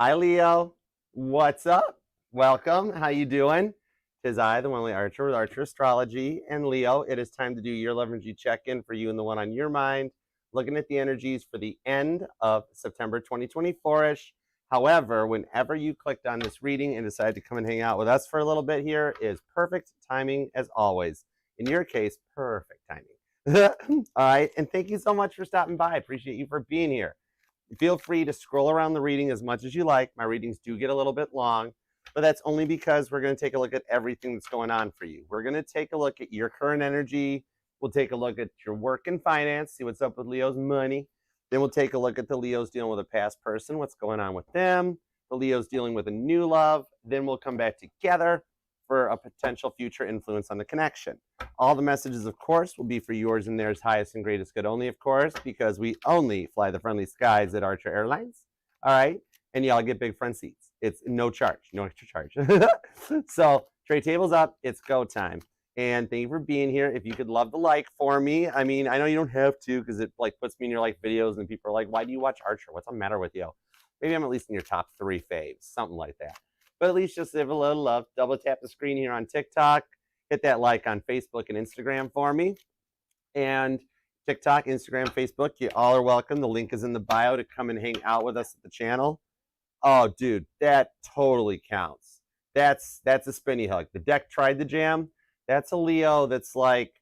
Hi, Leo. What's up? Welcome. How you doing? Tis I, the one only Archer with Archer Astrology. And Leo, it is time to do your love energy check-in for you and the one on your mind, looking at the energies for the end of September 2024-ish. However, whenever you clicked on this reading and decided to come and hang out with us for a little bit here is perfect timing as always. In your case, perfect timing. All right. And thank you so much for stopping by. I appreciate you for being here. Feel free to scroll around the reading as much as you like. My readings do get a little bit long, but that's only because we're going to take a look at everything that's going on for you. We're going to take a look at your current energy. We'll take a look at your work and finance, see what's up with Leo's money. Then we'll take a look at the Leos dealing with a past person, what's going on with them. The Leos dealing with a new love. Then we'll come back together for a potential future influence on the connection. All the messages, of course, will be for yours and theirs highest and greatest good only, of course, because we only fly the friendly skies at Archer Airlines. All right. And y'all get big front seats. It's no charge, no extra charge. So tray tables up. It's go time. And thank you for being here. If you could love the like for me. I mean, I know you don't have to because it like puts me in your like videos and people are like, why do you watch Archer? What's the matter with you? Maybe I'm at least in your top 3 faves, something like that. But at least just give a little love. Double tap the screen here on TikTok. Hit that like on Facebook and Instagram for me. And TikTok, Instagram, Facebook, you all are welcome. The link is in the bio to come and hang out with us at the channel. Oh, dude, that totally counts. That's a spinny hug. The deck tried the jam. That's a Leo that's like,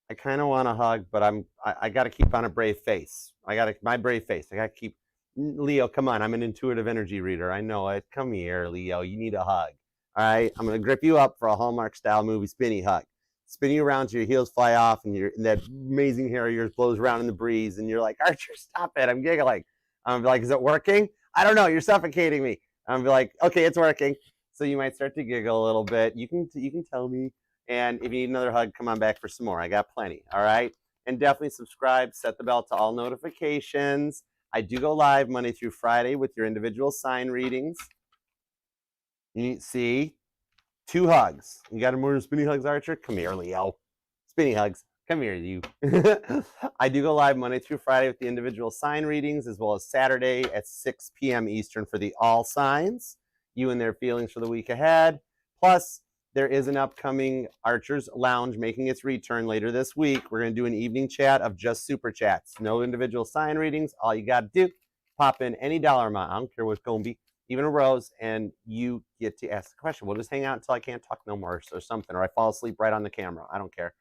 I kind of want to hug, but I got to keep on a brave face. My brave face. I got to keep. Leo, come on. I'm an intuitive energy reader. I know it. Come here, Leo. You need a hug. All right. I'm going to grip you up for a Hallmark style movie spinny hug. Spin you around till your heels fly off and that amazing hair of yours blows around in the breeze. And you're like, Archer, stop it. I'm giggling. I'm going to be like, is it working? I don't know. You're suffocating me. I'm going to be like, okay, it's working. So you might start to giggle a little bit. You can tell me. And if you need another hug, come on back for some more. I got plenty. All right. And definitely subscribe. Set the bell to all notifications. I do go live Monday through Friday with your individual sign readings. You see 2 hugs. You got more spinny hugs, Archer? Come here, Leo. Spinny hugs. Come here, you. I do go live Monday through Friday with the individual sign readings, as well as Saturday at 6 p.m. Eastern for the all signs, you and their feelings for the week ahead. Plus, there is an upcoming Archer's Lounge making its return later this week. We're going to do an evening chat of just super chats. No individual sign readings. All you got to do, pop in any dollar amount. I don't care what it's going to be, even a rose, and you get to ask the question. We'll just hang out until I can't talk no more or something, or I fall asleep right on the camera. I don't care.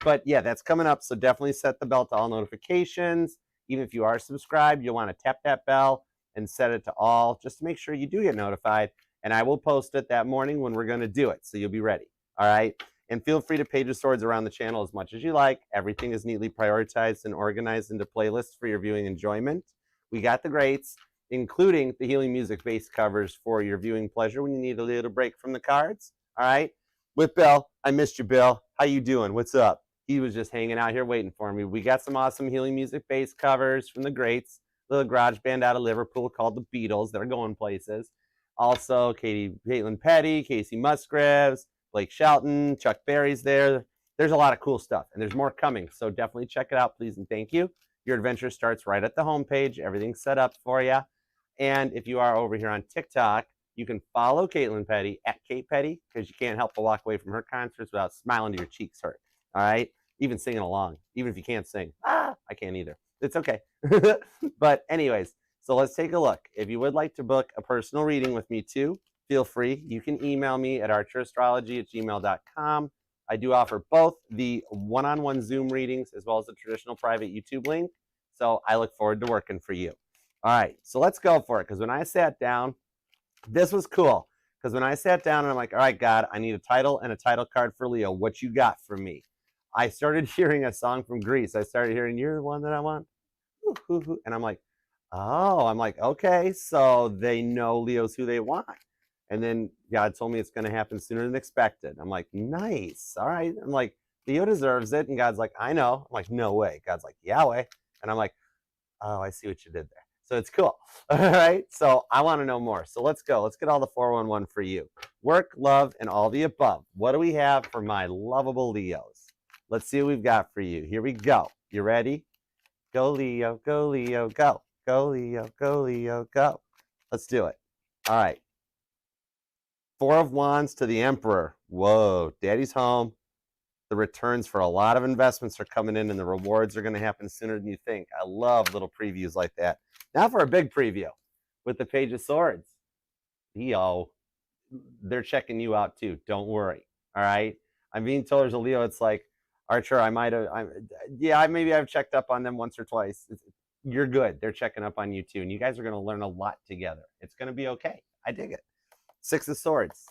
But yeah, that's coming up. So definitely set the bell to all notifications. Even if you are subscribed, you'll want to tap that bell and set it to all just to make sure you do get notified. And I will post it that morning when we're going to do it, so you'll be ready. All right? And feel free to page of swords around the channel as much as you like. Everything is neatly prioritized and organized into playlists for your viewing enjoyment. We got the greats, including the healing music base covers for your viewing pleasure when you need a little break from the cards. All right? With Bill. I missed you, Bill. How you doing? What's up? He was just hanging out here waiting for me. We got some awesome healing music base covers from the greats. Little garage band out of Liverpool called the Beatles. They're going places. Also, Caitlin Petty, Casey Musgraves, Blake Shelton, Chuck Berry's there. There's a lot of cool stuff, and there's more coming. So definitely check it out, please, and thank you. Your adventure starts right at the homepage. Everything's set up for you. And if you are over here on TikTok, you can follow Caitlin Petty at Kate Petty because you can't help but walk away from her concerts without smiling to your cheeks hurt. All right? Even singing along, even if you can't sing. I can't either. It's okay. But anyways, so let's take a look. If you would like to book a personal reading with me too, feel free. You can email me at archerastrology@gmail.com. I do offer both the one-on-one Zoom readings as well as the traditional private YouTube link. So I look forward to working for you. All right, so let's go for it. Because when I sat down, this was cool. Because when I sat down and I'm like, all right, God, I need a title and a title card for Leo. What you got for me? I started hearing a song from Greece. I started hearing, you're the one that I want. And I'm like, oh, okay, so they know Leo's who they want. And then God told me it's going to happen sooner than expected. I'm like, nice. All right. I'm like, Leo deserves it. And God's like, I know. I'm like, no way. God's like, Yahweh. And I'm like, oh, I see what you did there. So it's cool. All right. So I want to know more. So let's go. Let's get all the 411 for you. Work, love, and all the above. What do we have for my lovable Leos? Let's see what we've got for you. Here we go. You ready? Go, Leo. Go, Leo. Go. Go, Leo. Go, Leo. Go. Let's do it. All right. Four of Wands to the Emperor. Whoa, daddy's home. The returns for a lot of investments are coming in and the rewards are going to happen sooner than you think. I love little previews like that. Now for a big preview with the Page of Swords. They're checking you out too. Don't worry. All right. I'm being told there's a Leo. It's like, Archer, maybe I've checked up on them once or twice. You're good. They're checking up on you too. And you guys are going to learn a lot together. It's going to be okay. I dig it. Six of Swords.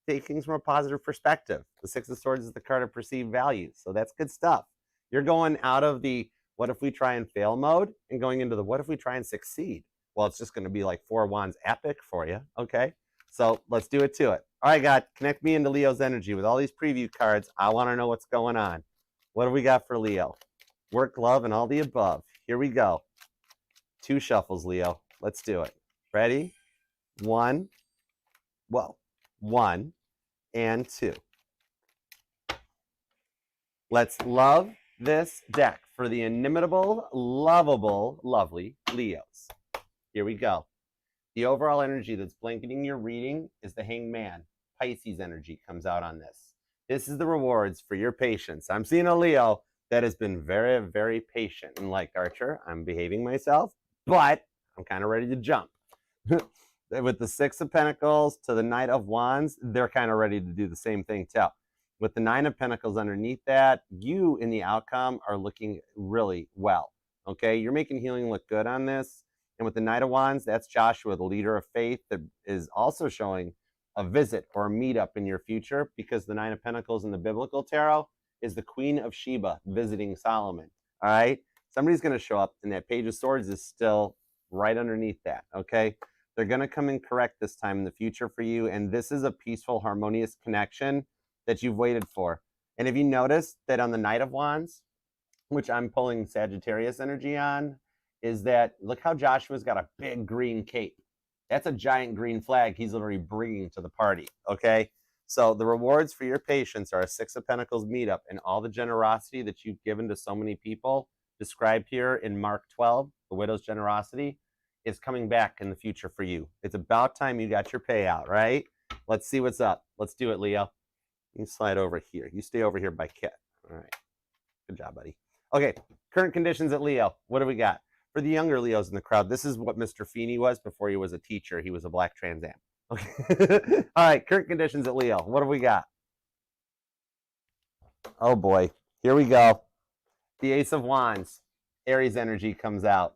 Take things from a positive perspective. The Six of Swords is the card of perceived value. So that's good stuff. You're going out of the what if we try and fail mode and going into the what if we try and succeed. Well, it's just going to be like Four of Wands epic for you. Okay. So let's do it to it. All right, God, connect me into Leo's energy with all these preview cards. I want to know what's going on. What do we got for Leo? Work, love, and all the above. Here we go. 2 shuffles, Leo. Let's do it. Ready? 1. Whoa. 1 and 2. Let's love this deck for the inimitable, lovable, lovely Leos. Here we go. The overall energy that's blanketing your reading is the Hanged Man. Pisces energy comes out on this. This is the rewards for your patience. I'm seeing a Leo that has been very, very patient. And like Archer, I'm behaving myself, but I'm kind of ready to jump. With the Six of Pentacles to the Knight of Wands, they're kind of ready to do the same thing too. With the Nine of Pentacles underneath that, you in the outcome are looking really well. Okay, you're making healing look good on this. And with the Knight of Wands, that's Joshua, the leader of faith, that is also showing a visit or a meetup in your future, because the Nine of Pentacles in the biblical tarot is the Queen of Sheba visiting Solomon. All right, somebody's going to show up, and that Page of Swords is still right underneath that. Okay, they're going to come in correct this time in the future for you, and this is a peaceful, harmonious connection that you've waited for. And if you notice that on the Knight of Wands, which I'm pulling Sagittarius energy on, is that look how Joshua's got a big green cape. That's a giant green flag he's literally bringing to the party, okay? So the rewards for your patience are a Six of Pentacles meetup, and all the generosity that you've given to so many people described here in Mark 12, the widow's generosity, is coming back in the future for you. It's about time you got your payout, right? Let's see what's up. Let's do it, Leo. You slide over here. You stay over here by Kit. All right. Good job, buddy. Okay, current conditions at Leo. What do we got? For the younger Leos in the crowd, this is what Mr. Feeney was before he was a teacher. He was a black Trans Am. Okay. All right, current conditions at Leo. What have we got? Oh, boy. Here we go. The Ace of Wands. Aries energy comes out.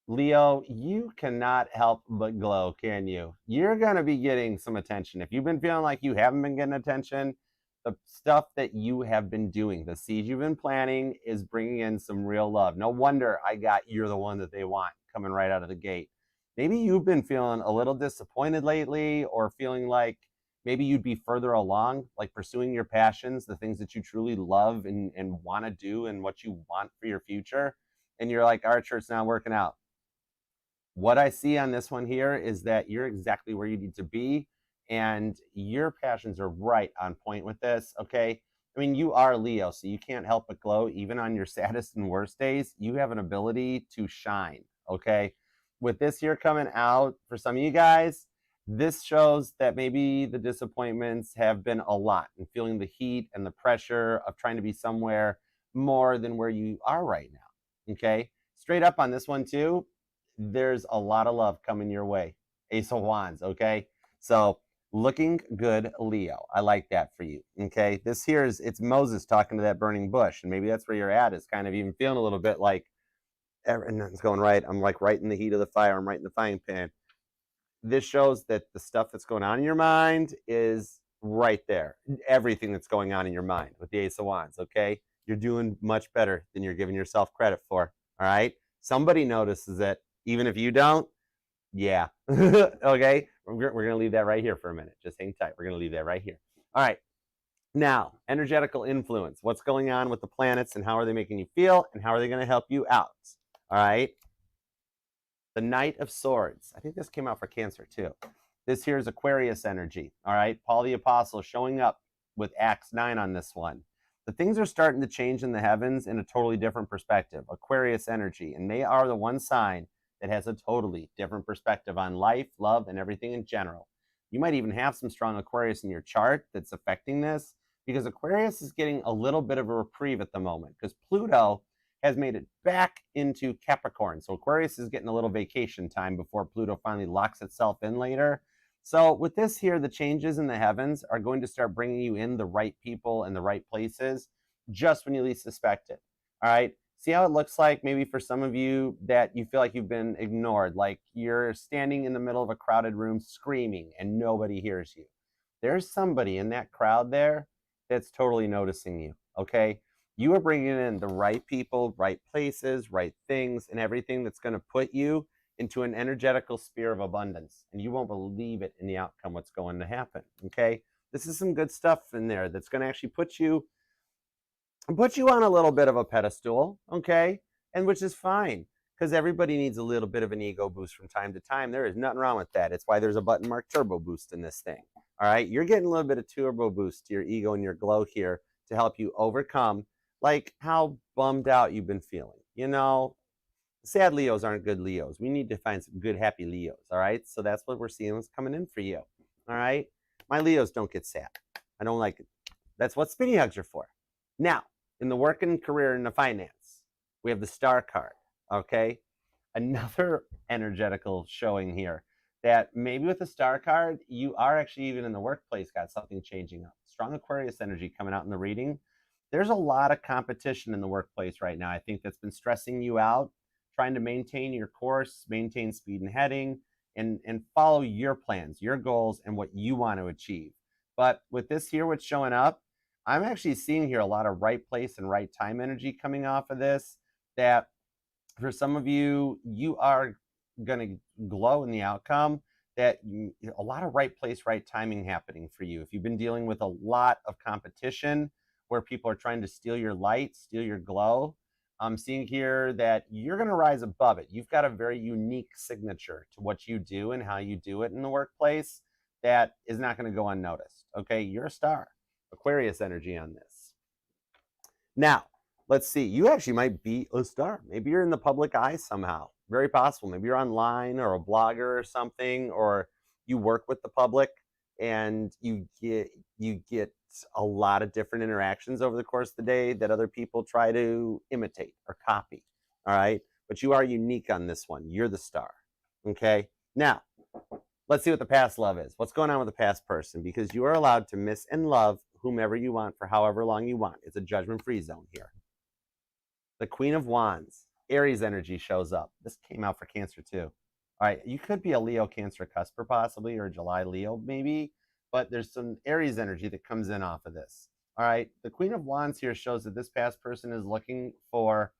Leo, you cannot help but glow, can you? You're going to be getting some attention. If you've been feeling like you haven't been getting attention, the stuff that you have been doing, the seeds you've been planting, is bringing in some real love. No wonder I got You're the One That They Want coming right out of the gate. Maybe you've been feeling a little disappointed lately, or feeling like maybe you'd be further along, like pursuing your passions, the things that you truly love and want to do and what you want for your future. And you're like, Archer, it's not working out. What I see on this one here is that you're exactly where you need to be, and your passions are right on point with this, okay? I mean, you are Leo, so you can't help but glow. Even on your saddest and worst days, you have an ability to shine, okay? With this here coming out, for some of you guys, this shows that maybe the disappointments have been a lot, and feeling the heat and the pressure of trying to be somewhere more than where you are right now, okay? Straight up on this one too, there's a lot of love coming your way. Ace of Wands, okay? So looking good, Leo. I like that for you, okay? This here is, it's Moses talking to that burning bush, and maybe that's where you're at, is kind of even feeling a little bit like everything's going right. I'm like right in the heat of the fire. I'm right in the frying pan. This shows that the stuff that's going on in your mind is right there. Everything that's going on in your mind with the Ace of Wands, okay? You're doing much better than you're giving yourself credit for, all right? Somebody notices it. Even if you don't, yeah. Okay, we're going to leave that right here for a minute. Just hang tight. We're going to leave that right here. All right. Now, energetical influence. What's going on with the planets, and how are they making you feel, and how are they going to help you out? All right. The Knight of Swords. I think this came out for Cancer too. This here is Aquarius energy. All right. Paul the Apostle showing up with Acts 9 on this one. The things are starting to change in the heavens in a totally different perspective. Aquarius energy. And they are the one sign that has a totally different perspective on life, love, and everything in general. You might even have some strong Aquarius in your chart that's affecting this, because Aquarius is getting a little bit of a reprieve at the moment because Pluto has made it back into Capricorn. So Aquarius is getting a little vacation time before Pluto finally locks itself in later. So with this here, the changes in the heavens are going to start bringing you in the right people and the right places just when you least suspect it. All right. See how it looks like maybe for some of you that you feel like you've been ignored, like you're standing in the middle of a crowded room screaming and nobody hears you. There's somebody in that crowd there that's totally noticing you, okay? You are bringing in the right people, right places, right things, and everything that's going to put you into an energetical sphere of abundance, and you won't believe it in the outcome what's going to happen, okay? This is some good stuff in there that's going to actually put you on a little bit of a pedestal, okay? And which is fine, because everybody needs a little bit of an ego boost from time to time. There is nothing wrong with that. It's why there's a button marked turbo boost in this thing. All right, you're getting a little bit of turbo boost to your ego and your glow here to help you overcome like how bummed out you've been feeling. You know, sad Leos aren't good Leos. We need to find some good, happy Leos. All right, so that's what we're seeing what's coming in for you. All right, my Leos don't get sad. I don't like it. That's what spinny hugs are for. Now, in the work and career and the finance, we have the star card. Okay, another energetical showing here that maybe with the star card, you are actually even in the workplace got something changing up. Strong Aquarius energy coming out in the reading. There's a lot of competition in the workplace right now. I think that's been stressing you out, trying to maintain your course, maintain speed and heading, and follow your plans, your goals, and what you want to achieve. But with this here, what's showing up, I'm actually seeing here a lot of right place and right time energy coming off of this, that for some of you, you are going to glow in the outcome, that a lot of right place, right timing happening for you. If you've been dealing with a lot of competition where people are trying to steal your light, steal your glow, I'm seeing here that you're going to rise above it. You've got a very unique signature to what you do and how you do it in the workplace that is not going to go unnoticed. Okay, you're a star. Aquarius energy on this. Now, let's see. You actually might be a star. Maybe you're in the public eye somehow. Very possible. Maybe you're online or a blogger or something, or you work with the public and you get a lot of different interactions over the course of the day that other people try to imitate or copy. All right. But you are unique on this one. You're the star. Okay. Now, let's see what the past love is. What's going on with the past person? Because you are allowed to miss and love whomever you want for however long you want. It's a judgment-free zone here. The Queen of Wands, Aries energy shows up. This came out for Cancer too. All right, you could be a Leo Cancer cusper possibly, or a July Leo maybe, but there's some Aries energy that comes in off of this. All right, the Queen of Wands here shows that this past person is looking for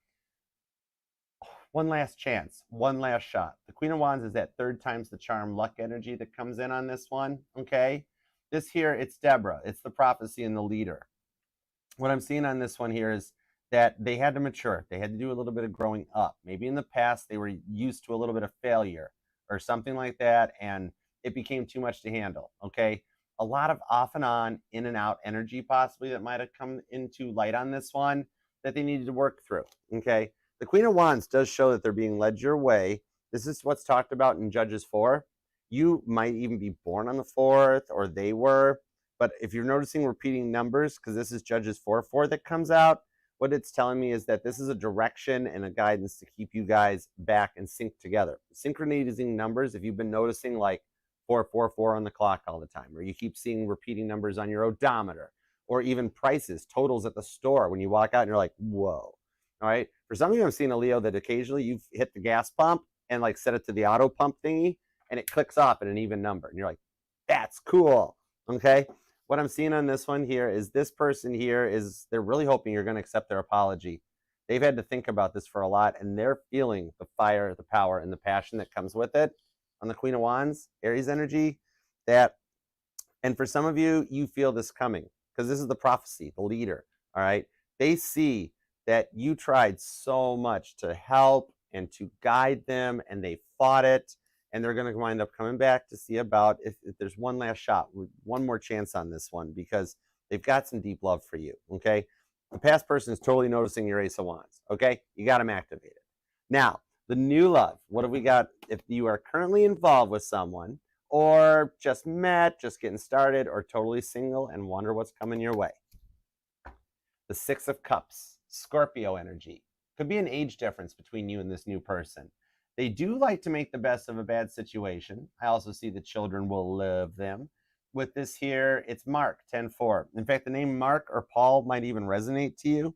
one last chance, one last shot. The Queen of Wands is that third time's the charm luck energy that comes in on this one, okay? This here, it's Deborah. It's the prophecy and the leader. What I'm seeing on this one here is that they had to mature. They had to do a little bit of growing up. Maybe in the past, they were used to a little bit of failure or something like that, and it became too much to handle, okay? A lot of off and on, in and out energy possibly that might have come into light on this one that they needed to work through, okay? The Queen of Wands does show that they're being led your way. This is what's talked about in Judges 4. You might even be born on the 4th, or they were. But if you're noticing repeating numbers, because this is Judges 4:4 that comes out, what it's telling me is that this is a direction and a guidance to keep you guys back and sync together. Synchronizing numbers, if you've been noticing like 444 on the clock all the time, or you keep seeing repeating numbers on your odometer, or even prices, totals at the store when you walk out and you're like, whoa. All right. For some of you, I'm seeing a Leo that occasionally you've hit the gas pump and like set it to the auto pump thingy and it clicks off at an even number. And you're like, that's cool. Okay. What I'm seeing on this one here is this person here is, they're really hoping you're going to accept their apology. They've had to think about this for a lot, and they're feeling the fire, the power, and the passion that comes with it on the Queen of Wands, Aries energy. And for some of you, you feel this coming because this is the prophecy, the leader. All right. They see that you tried so much to help and to guide them, and they fought it. And they're going to wind up coming back to see about if there's one last shot, one more chance on this one, because they've got some deep love for you, okay? The past person is totally noticing your Ace of Wands, okay? You got them activated. Now, The new love. What have we got? If you are currently involved with someone, or just met, just getting started, or totally single and wonder what's coming your way. The Six of Cups, Scorpio energy. Could be an age difference between you and this new person. They do like to make the best of a bad situation. I also see the children will love them. With this here, it's Mark, 10-4. In fact, the name Mark or Paul might even resonate to you,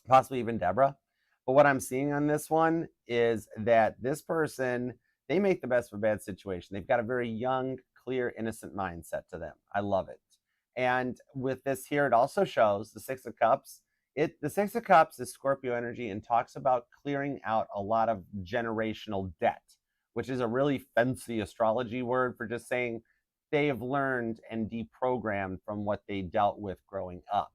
possibly even Deborah. But what I'm seeing on this one is that this person, they make the best of a bad situation. They've got a very young, clear, innocent mindset to them. I love it. And with this here, it also shows the Six of Cups. The Six of Cups is Scorpio energy and talks about clearing out a lot of generational debt, which is a really fancy astrology word for just saying they have learned and deprogrammed from what they dealt with growing up.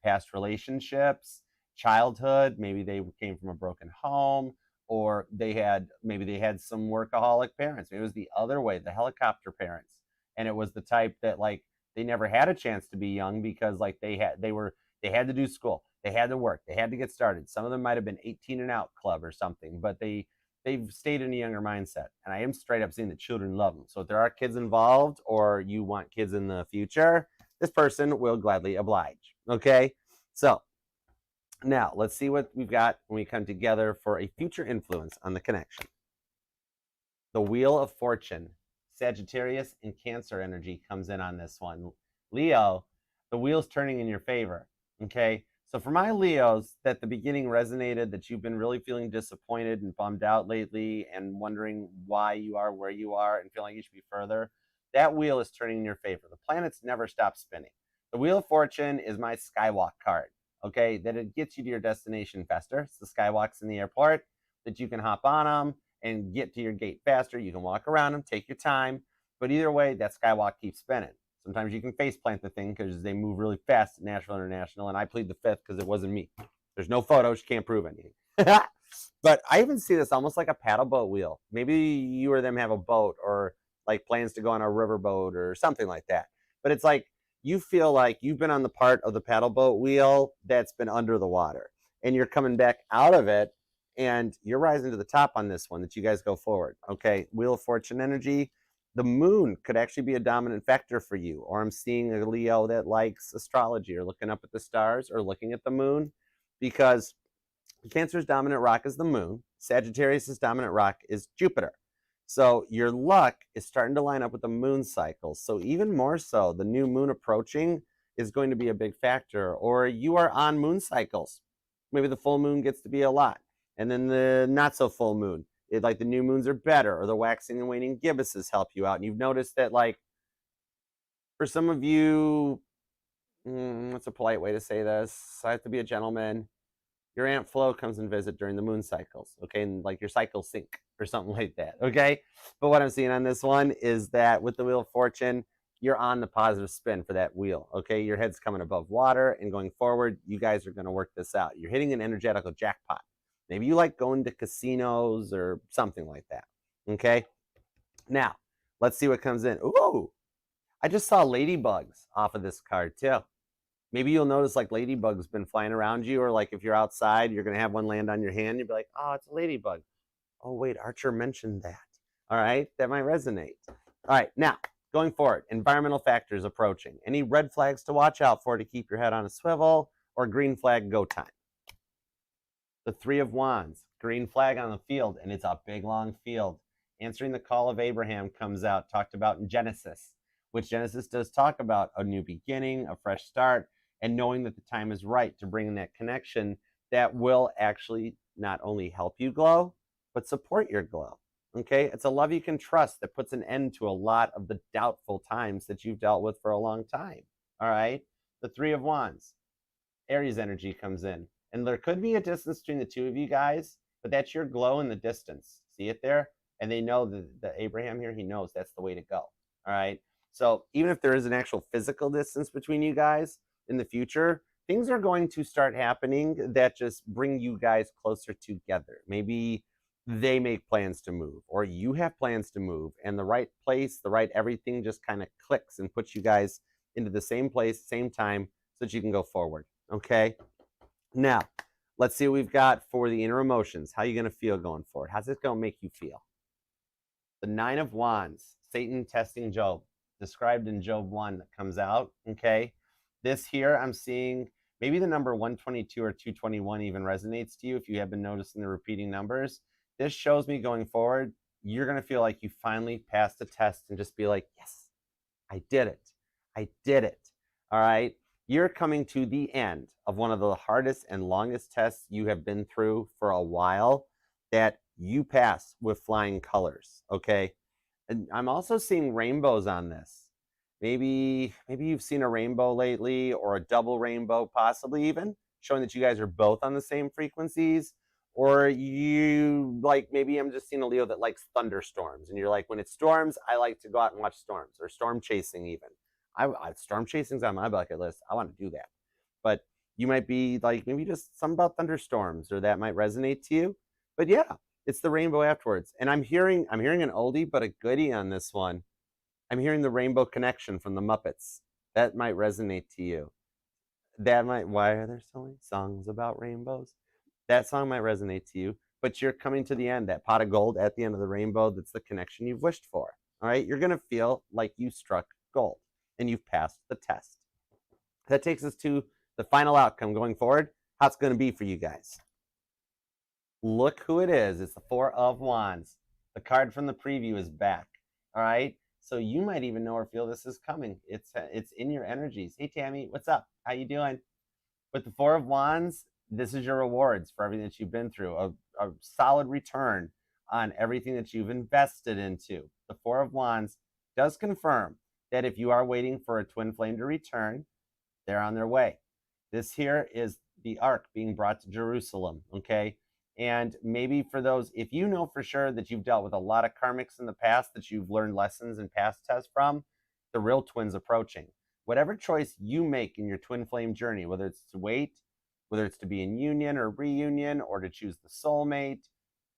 Past relationships, childhood, maybe they came from a broken home, or maybe they had some workaholic parents. Maybe it was the other way, the helicopter parents. And it was the type that like they never had a chance to be young because like they had to do school, they had to work, they had to get started. Some of them might have been 18 and out club or something, but they've stayed in a younger mindset. And I am straight up seeing that children love them. So if there are kids involved or you want kids in the future, this person will gladly oblige. Okay, so now let's see what we've got when we come together for a future influence on the connection. The Wheel of Fortune, Sagittarius and Cancer energy comes in on this one. Leo, the wheel's turning in your favor. Okay, so for my Leos, that the beginning resonated, that you've been really feeling disappointed and bummed out lately and wondering why you are where you are and feeling like you should be further, that wheel is turning in your favor. The planets never stop spinning. The Wheel of Fortune is my Skywalk card. Okay, that it gets you to your destination faster. It's the skywalks in the airport that you can hop on them and get to your gate faster. You can walk around them, take your time, but either way, that skywalk keeps spinning. Sometimes you can face plant the thing because they move really fast at Nashville International, and I plead the fifth because it wasn't me. There's no photos, you can't prove anything. But I even see this almost like a paddle boat wheel. Maybe you or them have a boat or like plans to go on a river boat or something like that. But it's like you feel like you've been on the part of the paddle boat wheel that's been under the water, and you're coming back out of it, and you're rising to the top on this one, that you guys go forward. Okay, Wheel of Fortune energy. The moon could actually be a dominant factor for you, or I'm seeing a Leo that likes astrology or looking up at the stars or looking at the moon, because Cancer's dominant rock is the moon. Sagittarius's dominant rock is Jupiter. So your luck is starting to line up with the moon cycles. So even more so, the new moon approaching is going to be a big factor. Or you are on moon cycles. Maybe the full moon gets to be a lot, and then the not so full moon, like the new moons are better, or the waxing and waning gibbouses help you out. And you've noticed that, like, for some of you, what's a polite way to say this? I have to be a gentleman. Your Aunt Flo comes and visit during the moon cycles, okay? And like your cycles sync or something like that, okay? But what I'm seeing on this one is that with the Wheel of Fortune, you're on the positive spin for that wheel, okay? Your head's coming above water, and going forward, you guys are going to work this out. You're hitting an energetical jackpot. Maybe you like going to casinos or something like that, okay? Now, let's see what comes in. Ooh, I just saw ladybugs off of this card too. Maybe you'll notice like ladybugs been flying around you, or like if you're outside, you're going to have one land on your hand. You'll be like, oh, it's a ladybug. Oh, wait, Archer mentioned that. All right, that might resonate. All right, now, going forward, environmental factors approaching. Any red flags to watch out for to keep your head on a swivel, or green flag go time? The Three of Wands, green flag on the field, and it's a big, long field. Answering the call of Abraham comes out, talked about in Genesis, which Genesis does talk about a new beginning, a fresh start, and knowing that the time is right to bring in that connection that will actually not only help you glow, but support your glow. Okay, it's a love you can trust that puts an end to a lot of the doubtful times that you've dealt with for a long time. All right, the Three of Wands, Aries energy comes in, and there could be a distance between the two of you guys, but that's your glow in the distance. See it there? And they know the Abraham here, he knows that's the way to go. All right, so even if there is an actual physical distance between you guys in the future, things are going to start happening that just bring you guys closer together. Maybe they make plans to move, or you have plans to move, and the right place, the right everything just kind of clicks and puts you guys into the same place, same time, so that you can go forward. Okay, now Let's see what we've got for the inner emotions. How are you going to feel going forward? How's this going to make you feel? The Nine of Wands, Satan testing Job, described in Job 1 that comes out, okay? This here, I'm seeing maybe the number 122 or 221 even resonates to you if you have been noticing the repeating numbers. This shows me going forward, you're going to feel like you finally passed the test and just be like, yes, I did it. I did it. All right? You're coming to the end of one of the hardest and longest tests you have been through for a while that you pass with flying colors, okay? And I'm also seeing rainbows on this. Maybe you've seen a rainbow lately, or a double rainbow possibly even, showing that you guys are both on the same frequencies. Or you, like, maybe I'm just seeing a Leo that likes thunderstorms, and you're like, when it storms, I like to go out and watch storms, or storm chasing even. Storm chasing's on my bucket list. I want to do that. But you might be like, maybe just something about thunderstorms, or that might resonate to you. But yeah, it's the rainbow afterwards. And I'm hearing an oldie but a goodie on this one. I'm hearing the Rainbow Connection from the Muppets. That might resonate to you. Why are there so many songs about rainbows? That song might resonate to you, but you're coming to the end, that pot of gold at the end of the rainbow, that's the connection you've wished for. All right, you're going to feel like you struck gold and you've passed the test. That takes us to the final outcome going forward. How it's going to be for you guys. Look who it is. It's the Four of Wands. The card from the preview is back. All right, so you might even know or feel this is coming. It's in your energies. Hey, Tammy, what's up? How you doing? With the Four of Wands, this is your rewards for everything that you've been through. A solid return on everything that you've invested into. The Four of Wands does confirm that if you are waiting for a twin flame to return, they're on their way. This here is the ark being brought to Jerusalem, okay? And maybe for those, if you know for sure that you've dealt with a lot of karmics in the past, that you've learned lessons and past tests from, the real twin's approaching. Whatever choice you make in your twin flame journey, whether it's to wait, whether it's to be in union or reunion, or to choose the soulmate,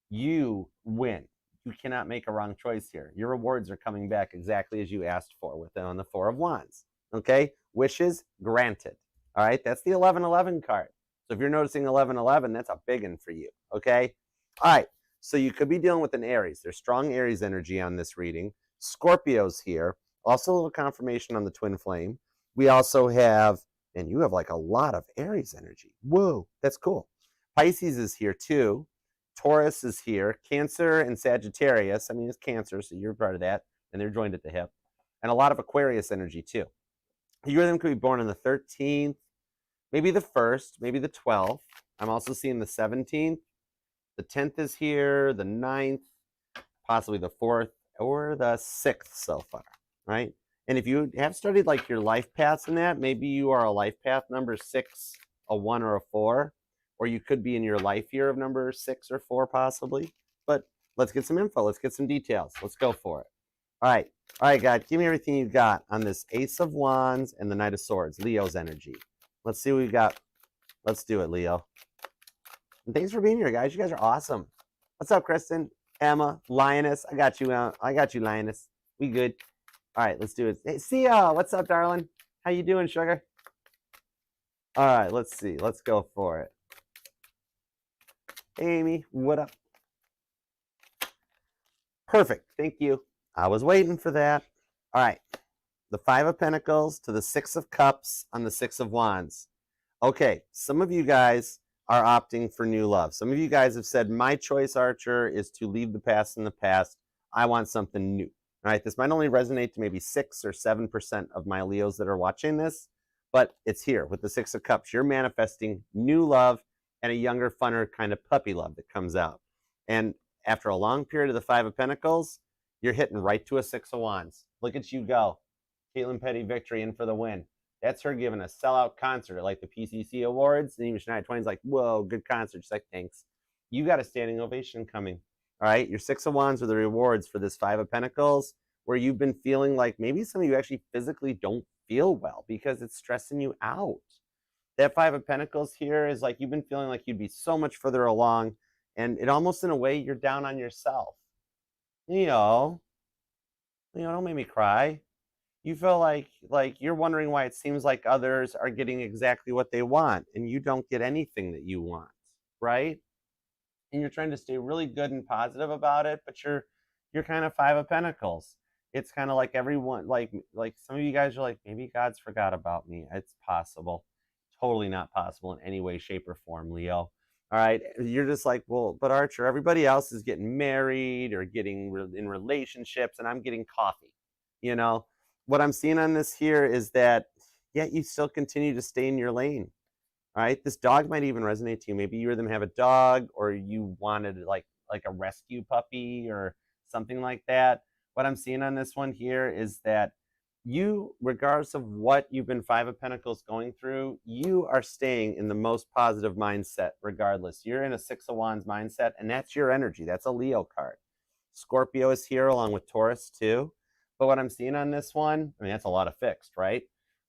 you win. You cannot make a wrong choice here. Your rewards are coming back exactly as you asked for with them on the Four of Wands. Okay? Wishes granted. All right? That's the 1111 card. So if you're noticing 1111, that's a big one for you. Okay? All right. So you could be dealing with an Aries. There's strong Aries energy on this reading. Scorpio's here. Also a little confirmation on the twin flame. We also have, and you have like a lot of Aries energy. Whoa, that's cool. Pisces is here too. Taurus is here. Cancer and Sagittarius. I mean, it's Cancer, so you're part of that. And they're joined at the hip. And a lot of Aquarius energy too. You of them could be born on the 13th, maybe the 1st, maybe the 12th. I'm also seeing the 17th. The 10th is here, the 9th, possibly the 4th, or the 6th so far, right? And if you have studied like your life paths in that, maybe you are a life path number 6, a 1, or a 4, or you could be in your life year of number 6 or 4 possibly. But let's get some info. Let's get some details. Let's go for it. All right, God, give me everything you got on this Ace of Wands and the Knight of Swords, Leo's energy. Let's see what we got. Let's do it, Leo. And thanks for being here, guys. You guys are awesome. What's up, Kristen, Emma, Lioness? I got you, Lioness. We good. All right, let's do it. Hey, Sia, what's up, darling? How you doing, sugar? All right, let's see. Let's go for it. Amy, what up? Perfect. Thank you. I was waiting for that. All right. The Five of Pentacles to the Six of Cups on the Six of Wands. Okay, some of you guys are opting for new love. Some of you guys have said, my choice, Archer, is to leave the past in the past. I want something new. All right, this might only resonate to maybe 6 or 7% of my Leos that are watching this, but it's here with the Six of Cups. You're manifesting new love and a younger, funner kind of puppy love that comes out. And after a long period of the Five of Pentacles, you're hitting right to a Six of Wands. Look at you go. Caitlin Petty victory in for the win. That's her giving a sellout concert at like the PCC Awards. And even Shania Twain's like, whoa, good concert. She's like, thanks. You got a standing ovation coming. All right. Your Six of Wands are the rewards for this Five of Pentacles, where you've been feeling like maybe some of you actually physically don't feel well because it's stressing you out. That Five of Pentacles here is like you've been feeling like you'd be so much further along. And it almost in a way you're down on yourself. Leo, don't make me cry. You feel like you're wondering why it seems like others are getting exactly what they want and you don't get anything that you want. right? And you're trying to stay really good and positive about it, but you're kind of Five of Pentacles. It's kind of like everyone, like some of you guys are like, maybe God's forgot about me. It's possible. Totally not possible in any way, shape, or form, Leo. All right, you're just like, well, but Archer, everybody else is getting married or getting in relationships, and I'm getting coffee. You know, what I'm seeing on this here is that, yet you still continue to stay in your lane. All right, this dog might even resonate to you. Maybe you or them have a dog, or you wanted like a rescue puppy or something like that. What I'm seeing on this one here is that you, regardless of what you've been Five of Pentacles going through, you are staying in the most positive mindset regardless. You're in a Six of Wands mindset, and that's your energy. That's a Leo card. Scorpio is here along with Taurus too. But what I'm seeing on this one, I mean, that's a lot of fixed, right?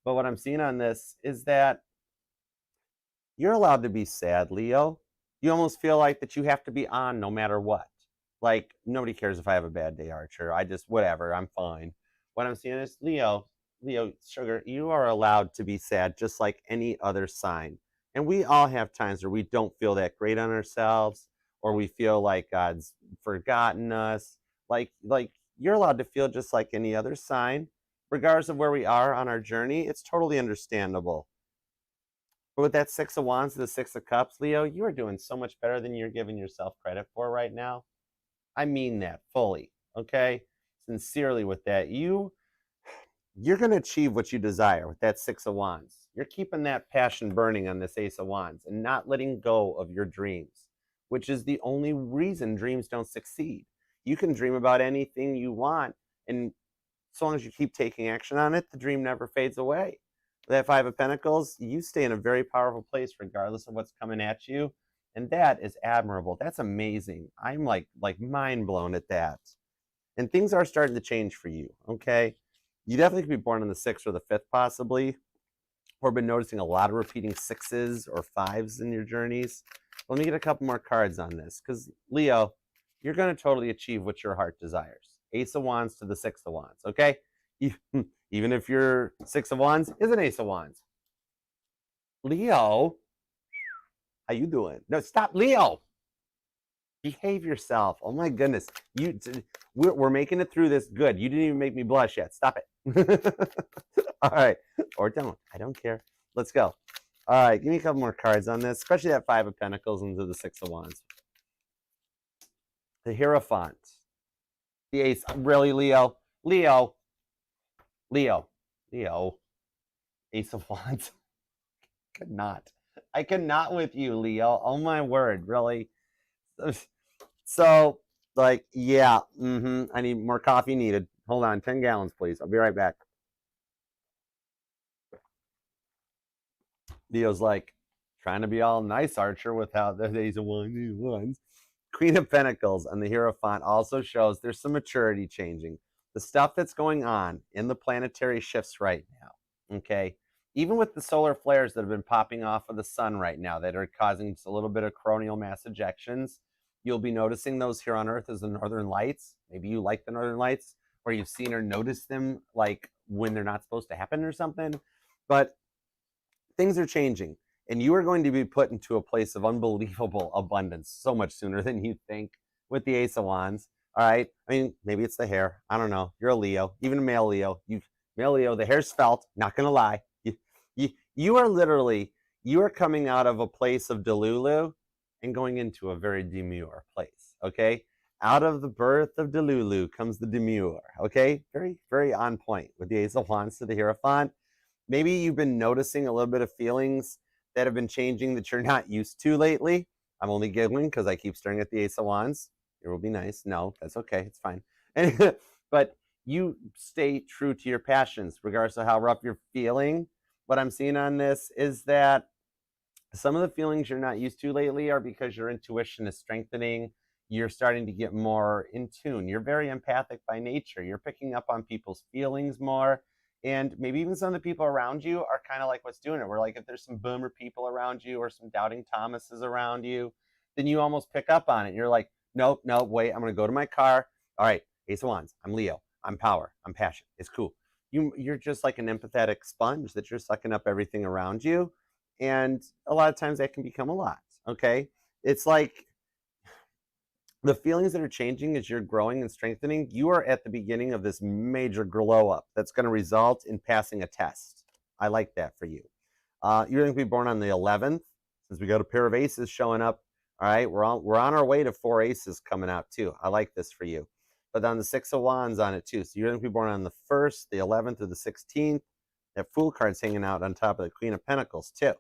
But what I'm seeing on this is that you're allowed to be sad, Leo. You almost feel like that you have to be on no matter what. Like, nobody cares if I have a bad day, Archer. I just, whatever, I'm fine. What I'm seeing is, Leo, sugar, you are allowed to be sad just like any other sign. And we all have times where we don't feel that great on ourselves, or we feel like God's forgotten us. Like you're allowed to feel just like any other sign, regardless of where we are on our journey. It's totally understandable. But with that Six of Wands to the Six of Cups, Leo, you are doing so much better than you're giving yourself credit for right now. I mean that fully, okay? Sincerely with that. You're going to achieve what you desire with that Six of Wands. You're keeping that passion burning on this Ace of Wands and not letting go of your dreams, which is the only reason dreams don't succeed. You can dream about anything you want, and so long as you keep taking action on it, the dream never fades away. That Five of Pentacles, you stay in a very powerful place regardless of what's coming at you. And that is admirable. That's amazing. I'm like mind blown at that. And things are starting to change for you, okay? You definitely could be born on the 6th or the 5th possibly, or been noticing a lot of repeating 6s or 5s in your journeys. Let me get a couple more cards on this, because Leo, you're going to totally achieve what your heart desires. Ace of Wands to the Six of Wands, okay? Even if your Six of Wands is an Ace of Wands. Leo, how you doing? No, stop, Leo. Behave yourself. Oh my goodness. We're making it through this good. You didn't even make me blush yet. Stop it. All right. Or don't. I don't care. Let's go. All right. Give me a couple more cards on this, especially that Five of Pentacles into the Six of Wands. The Hierophant. The Ace. Really, Leo? Leo. Ace of Wands. I cannot with you, Leo. Oh my word, really. So, like, yeah, I need more coffee needed. Hold on, 10 gallons, please. I'll be right back. Leo's like, trying to be all nice, Archer, without the Ace of Wands. Queen of Pentacles and the Hierophant also shows there's some maturity changing. The stuff that's going on in the planetary shifts right now, okay? Even with the solar flares that have been popping off of the sun right now that are causing just a little bit of coronal mass ejections, you'll be noticing those here on Earth as the Northern Lights. Maybe you like the Northern Lights, or you've seen or noticed them like when they're not supposed to happen or something. But things are changing, and you are going to be put into a place of unbelievable abundance so much sooner than you think with the Ace of Wands. All right. I mean, maybe it's the hair. I don't know. You're a Leo, even a male Leo. Male Leo, the hair's felt, not going to lie. You are literally, you are coming out of a place of Delulu and going into a very demure place, okay? Out of the birth of Delulu comes the demure, okay? Very, very on point with the Ace of Wands to the Hierophant. Maybe you've been noticing a little bit of feelings that have been changing that you're not used to lately. I'm only giggling because I keep staring at the Ace of Wands. It will be nice. No, that's okay. It's fine. But you stay true to your passions, regardless of how rough you're feeling. What I'm seeing on this is that some of the feelings you're not used to lately are because your intuition is strengthening. You're starting to get more in tune. You're very empathic by nature. You're picking up on people's feelings more. And maybe even some of the people around you are kind of like what's doing it. We're like, if there's some boomer people around you or some doubting Thomases around you, then you almost pick up on it. You're like, nope, wait, I'm going to go to my car. All right, Ace of Wands. I'm Leo. I'm power. I'm passion. It's cool. You're just like an empathetic sponge that you're sucking up everything around you. And a lot of times that can become a lot, okay? It's like the feelings that are changing as you're growing and strengthening, you are at the beginning of this major glow up that's going to result in passing a test. I like that for you. You're going to be born on the 11th, since we got a pair of aces showing up. All right, we're on our way to 4 aces coming out too. I like this for you. But on the 6 of wands on it too. So you're going to be born on the 1st, the 11th, or the 16th. That Fool card's hanging out on top of the Queen of Pentacles too.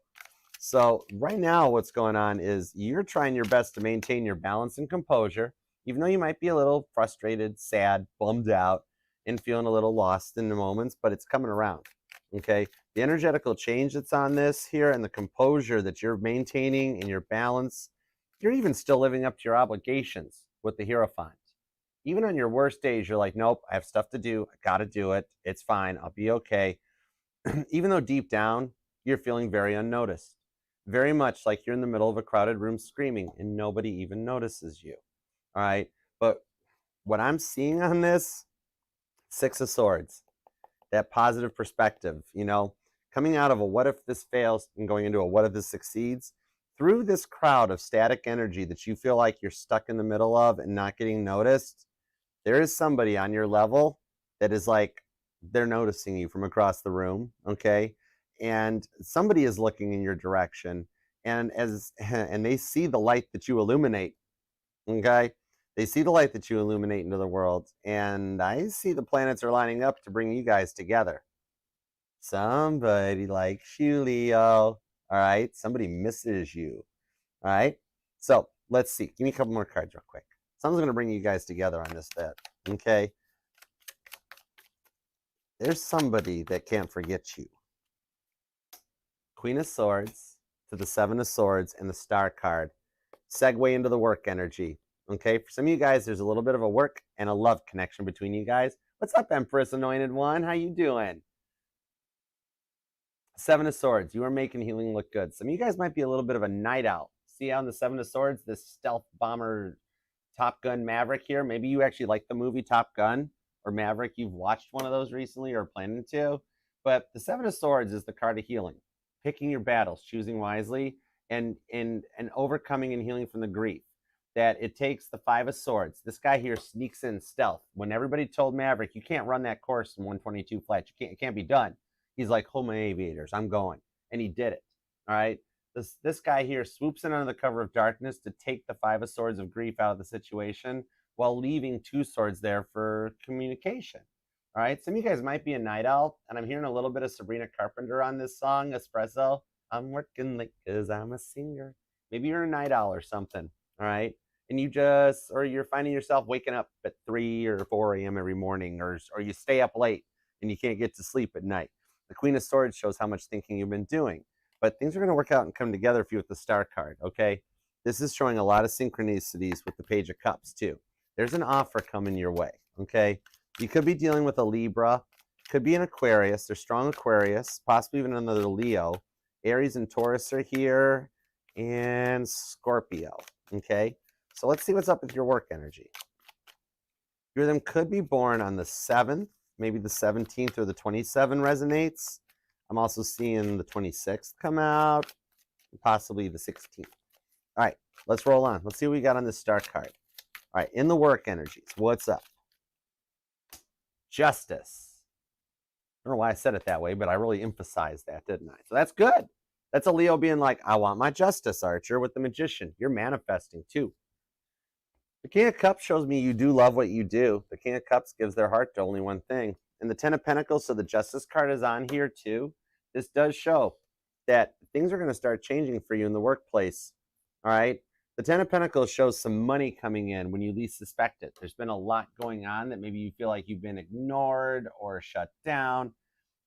So right now what's going on is you're trying your best to maintain your balance and composure, even though you might be a little frustrated, sad, bummed out, and feeling a little lost in the moments, but it's coming around, okay? The energetical change that's on this here and the composure that you're maintaining and your balance, you're even still living up to your obligations with the Hierophant. Even on your worst days, you're like, nope, I have stuff to do. I got to do it. It's fine. I'll be okay. Even though deep down, you're feeling very unnoticed. Very much like you're in the middle of a crowded room screaming and nobody even notices you. All right. But what I'm seeing on this, 6 of Swords, that positive perspective, coming out of a what if this fails and going into a what if this succeeds, through this crowd of static energy that you feel like you're stuck in the middle of and not getting noticed, there is somebody on your level that is like, they're noticing you from across the room, okay? And somebody is looking in your direction, and they see the light that you illuminate, okay? They see the light that you illuminate into the world, and I see the planets are lining up to bring you guys together. Somebody likes you, Leo. All right? Somebody misses you. All right? So let's see. Give me a couple more cards real quick. Someone's going to bring you guys together on this bit, okay? There's somebody that can't forget you. Queen of Swords to the 7 of Swords and the Star card. Segue into the work energy. Okay, for some of you guys, there's a little bit of a work and a love connection between you guys. What's up, Empress Anointed One? How you doing? 7 of Swords. You are making healing look good. Some of you guys might be a little bit of a night owl. See on the 7 of Swords, this stealth bomber Top Gun Maverick here. Maybe you actually like the movie Top Gun or Maverick. You've watched one of those recently or planning to. But the 7 of Swords is the card of healing. Picking your battles, choosing wisely, and overcoming and healing from the grief. That it takes the 5 of Swords. This guy here sneaks in stealth. When everybody told Maverick, you can't run that course in 122 flat. It can't be done. He's like, hold my aviators, I'm going. And he did it. All right. This guy here swoops in under the cover of darkness to take the 5 of Swords of grief out of the situation while leaving 2 swords there for communication. All right. Some of you guys might be a night owl, and I'm hearing a little bit of Sabrina Carpenter on this song, Espresso. I'm working late because I'm a singer. Maybe you're a night owl or something. All right. And you're finding yourself waking up at 3 or 4 a.m. every morning, or you stay up late and you can't get to sleep at night. The Queen of Swords shows how much thinking you've been doing. But things are going to work out and come together for you with the Star card, okay? This is showing a lot of synchronicities with the Page of Cups, too. There's an offer coming your way, okay? You could be dealing with a Libra, could be an Aquarius. They're strong Aquarius, possibly even another Leo. Aries and Taurus are here, and Scorpio, okay? So let's see what's up with your work energy. Your them could be born on the 7th, maybe the 17th or the 27th resonates. I'm also seeing the 26th come out, possibly the 16th. All right, let's roll on. Let's see what we got on this Star card. All right, in the work energies, what's up? Justice. I don't know why I said it that way, but I really emphasized that, didn't I? So that's good. That's a Leo being like, I want my justice, Archer, with the Magician. You're manifesting too. The King of Cups shows me you do love what you do. The King of Cups gives their heart to only one thing. And the 10 of Pentacles, so the Justice card is on here too. This does show that things are going to start changing for you in the workplace. All right. The 10 of Pentacles shows some money coming in when you least suspect it. There's been a lot going on that maybe you feel like you've been ignored or shut down.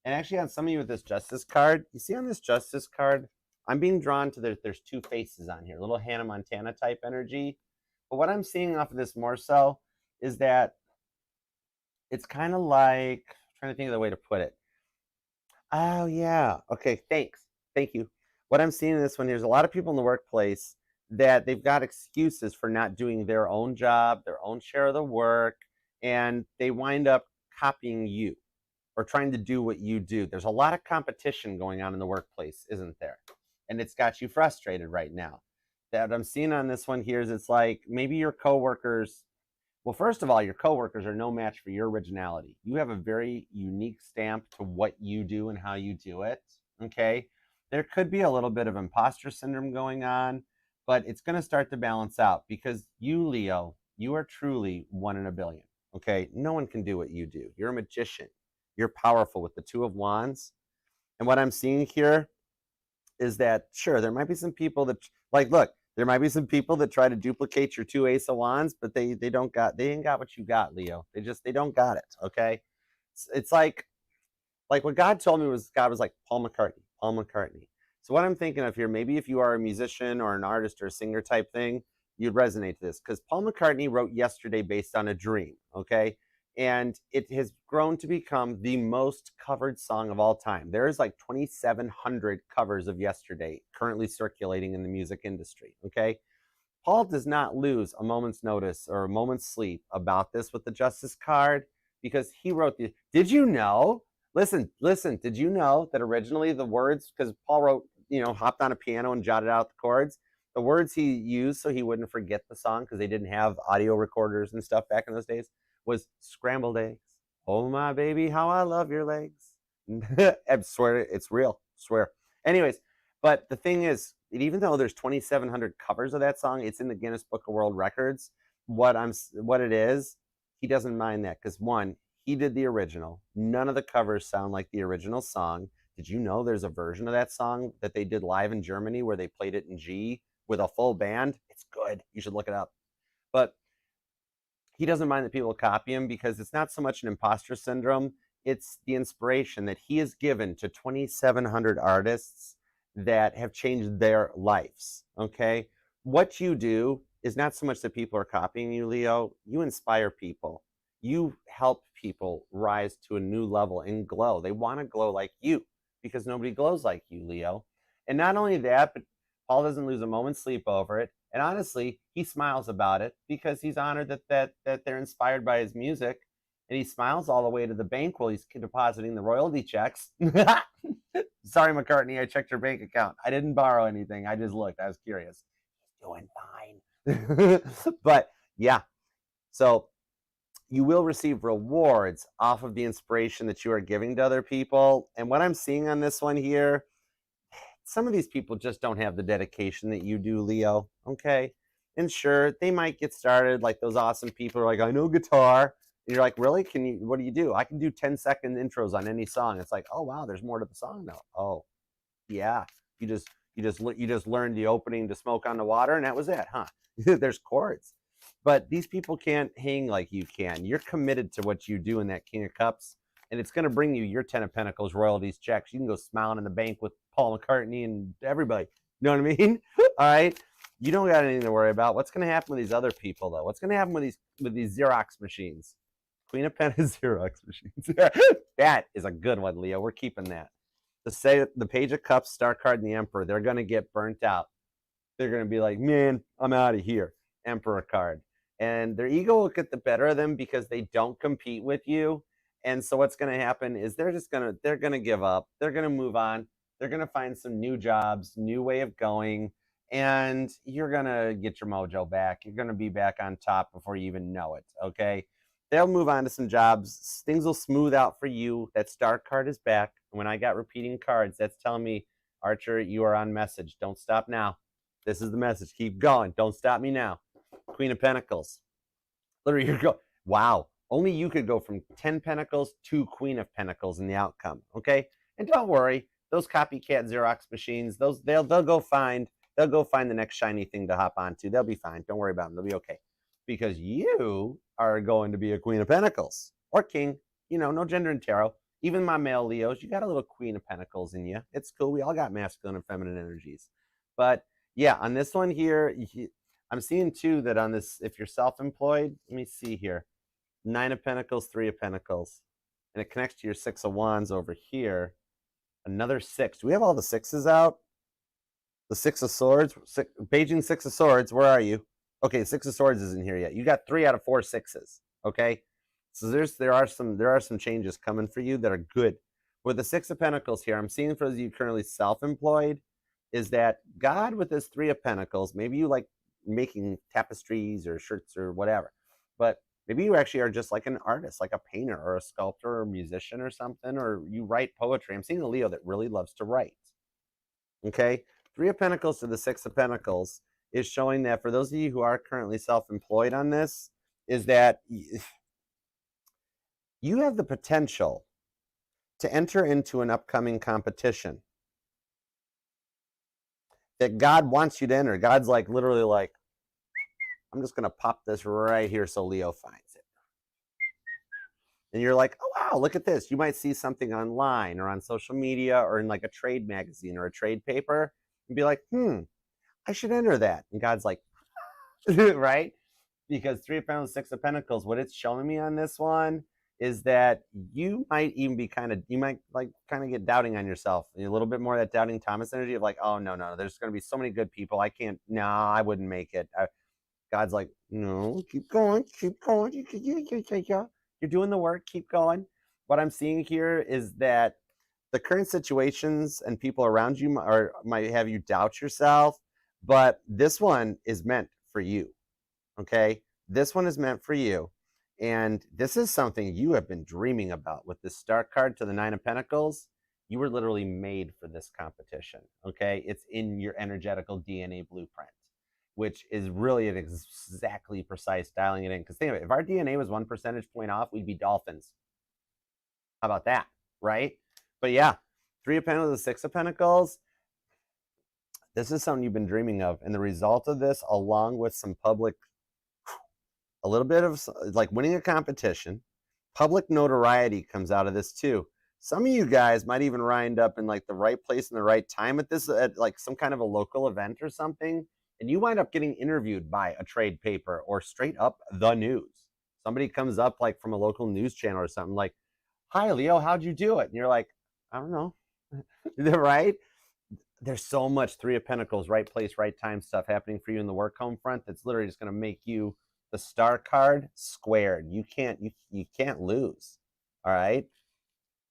And actually on some of you with this Justice card, you see on this Justice card, I'm being drawn to there's 2 faces on here, little Hannah Montana type energy. But what I'm seeing off of this more so is that it's kind of like, I'm trying to think of the way to put it. Oh, yeah. Okay, thanks. Thank you. What I'm seeing in this one, there's a lot of people in the workplace that they've got excuses for not doing their own job, their own share of the work, and they wind up copying you or trying to do what you do. There's a lot of competition going on in the workplace, isn't there? And it's got you frustrated right now. that I'm seeing on this one here is it's like maybe your coworkers. Well, first of all, your coworkers are no match for your originality. You have a very unique stamp to what you do and how you do it. Okay. There could be a little bit of imposter syndrome going on, but it's going to start to balance out because you, Leo, you are truly one in a billion. Okay. No one can do what you do. You're a magician. You're powerful with the Two of Wands. And what I'm seeing here is that, sure, there might be some people that, like, look, there might be some people that try to duplicate your two Ace of Wands, but they ain't got what you got, Leo. They don't got it. Okay, it's like what God told me was God was like Paul McCartney, Paul McCartney. So what I'm thinking of here, maybe if you are a musician or an artist or a singer type thing, you'd resonate to this because Paul McCartney wrote Yesterday based on a dream. Okay, and it has grown to become the most covered song of all time. There is like 2,700 covers of Yesterday currently circulating in the music industry. Okay, Paul does not lose a moment's notice or a moment's sleep about this with the Justice card because he wrote the. Did you know? Listen. Did you know that originally the words, because Paul wrote, hopped on a piano and jotted out the chords, the words he used so he wouldn't forget the song because they didn't have audio recorders and stuff back in those days was scrambled eggs. Oh my baby, how I love your legs. I swear it's real. Swear. Anyways, but the thing is, even though there's 2,700 covers of that song, it's in the Guinness Book of World Records. What it is, he doesn't mind that because one, he did the original. None of the covers sound like the original song. Did you know there's a version of that song that they did live in Germany where they played it in G with a full band? It's good. You should look it up. But he doesn't mind that people copy him because it's not so much an imposter syndrome. It's the inspiration that he has given to 2,700 artists that have changed their lives. Okay. What you do is not so much that people are copying you, Leo. You inspire people. You help people rise to a new level and glow. They want to glow like you because nobody glows like you, Leo. And not only that, but Paul doesn't lose a moment's sleep over it. And honestly, he smiles about it because he's honored that they're inspired by his music. And he smiles all the way to the bank while he's depositing the royalty checks. Sorry, McCartney, I checked your bank account. I didn't borrow anything. I just looked. I was curious. He's doing fine. But yeah, so you will receive rewards off of the inspiration that you are giving to other people. And what I'm seeing on this one here, some of these people just don't have the dedication that you do, Leo. Okay. And sure, they might get started like those awesome people are like, I know guitar. And you're like, really? What do you do? I can do 10-second intros on any song. It's like, oh wow, there's more to the song now. Oh, yeah. You just learned the opening to Smoke on the Water, and that was it, huh? There's chords. But these people can't hang like you can. You're committed to what you do in that King of Cups, and it's going to bring you your 10 of Pentacles royalties checks. You can go smiling in the bank with Paul McCartney and everybody. You know what I mean? All right. You don't got anything to worry about. What's going to happen with these other people, though? What's going to happen with these Xerox machines? Queen of Pentacles Xerox machines. That is a good one, Leo. We're keeping that. The Page of Cups, Star card, and the Emperor, they're going to get burnt out. They're going to be like, man, I'm out of here. Emperor card. And their ego will get the better of them because they don't compete with you. And so what's going to happen is they're going to give up. They're going to move on. They're going to find some new jobs, new way of going. And you're going to get your mojo back. You're going to be back on top before you even know it. Okay. They'll move on to some jobs. Things will smooth out for you. That Star card is back. When I got repeating cards, that's telling me, Archer, you are on message. Don't stop now. This is the message. Keep going. Don't stop me now. Queen of Pentacles. Literally, you're going, wow. Only you could go from 10 Pentacles to Queen of Pentacles in the outcome. Okay? And don't worry, those copycat Xerox machines, they'll go find the next shiny thing to hop onto. They'll be fine. Don't worry about them. They'll be okay. Because you are going to be a Queen of Pentacles or King. No gender in tarot. Even my male Leos, you got a little Queen of Pentacles in you. It's cool. We all got masculine and feminine energies. But yeah, on this one here, I'm seeing too that on this, if you're self-employed, let me see here. 9 of Pentacles, 3 of Pentacles. And it connects to your 6 of Wands over here. Another 6. Do we have all the 6s out? The 6 of Swords, Beijing 6 of Swords, where are you? Okay, 6 of Swords isn't here yet. You got 3 out of 4 6s. Okay, so there are some changes coming for you that are good. With the 6 of Pentacles here, I'm seeing for those of you currently self-employed, is that God with this Three of Pentacles, maybe you like making tapestries or shirts or whatever, but maybe you actually are just like an artist, like a painter or a sculptor or a musician or something, or you write poetry. I'm seeing a Leo that really loves to write. Okay. Three of Pentacles to the Six of Pentacles is showing that for those of you who are currently self-employed on this, is that you have the potential to enter into an upcoming competition that God wants you to enter. God's like literally like, I'm just going to pop this right here so Leo finds it. And you're like, oh, wow, look at this. You might see something online or on social media or in like a trade magazine or a trade paper and be like, I should enter that. And God's like, right? Because Three of Pentacles, Six of Pentacles, what it's showing me on this one is that you might even be you might like kind of get doubting on yourself. A little bit more of that doubting Thomas energy of like, oh, no, there's going to be so many good people. I can't, no, I wouldn't make it. God's like, no, keep going. You're doing the work, keep going. What I'm seeing here is that the current situations and people around you might have you doubt yourself, but this one is meant for you. Okay, this one is meant for you, and this is something you have been dreaming about with this Star card to the Nine of Pentacles. You were literally made for this competition. Okay, it's in your energetical DNA blueprint, which is really an exactly precise dialing it in. Because think of it, if our DNA was 1 percentage point off, we'd be dolphins. How about that, right? But yeah, Three of Pentacles, Six of Pentacles. This is something you've been dreaming of, and the result of this, along with some public, a little bit of like winning a competition, public notoriety comes out of this too. Some of you guys might even wind up in like the right place and the right time at this, at like some kind of a local event or something, and you wind up getting interviewed by a trade paper or straight up the news. Somebody comes up like from a local news channel or something like, hi, Leo, how'd you do it? And you're like, I don't know. Right? There's so much Three of Pentacles, right place, right time stuff happening for you in the work home front that's literally just going to make you the Star card squared. You can't lose. All right?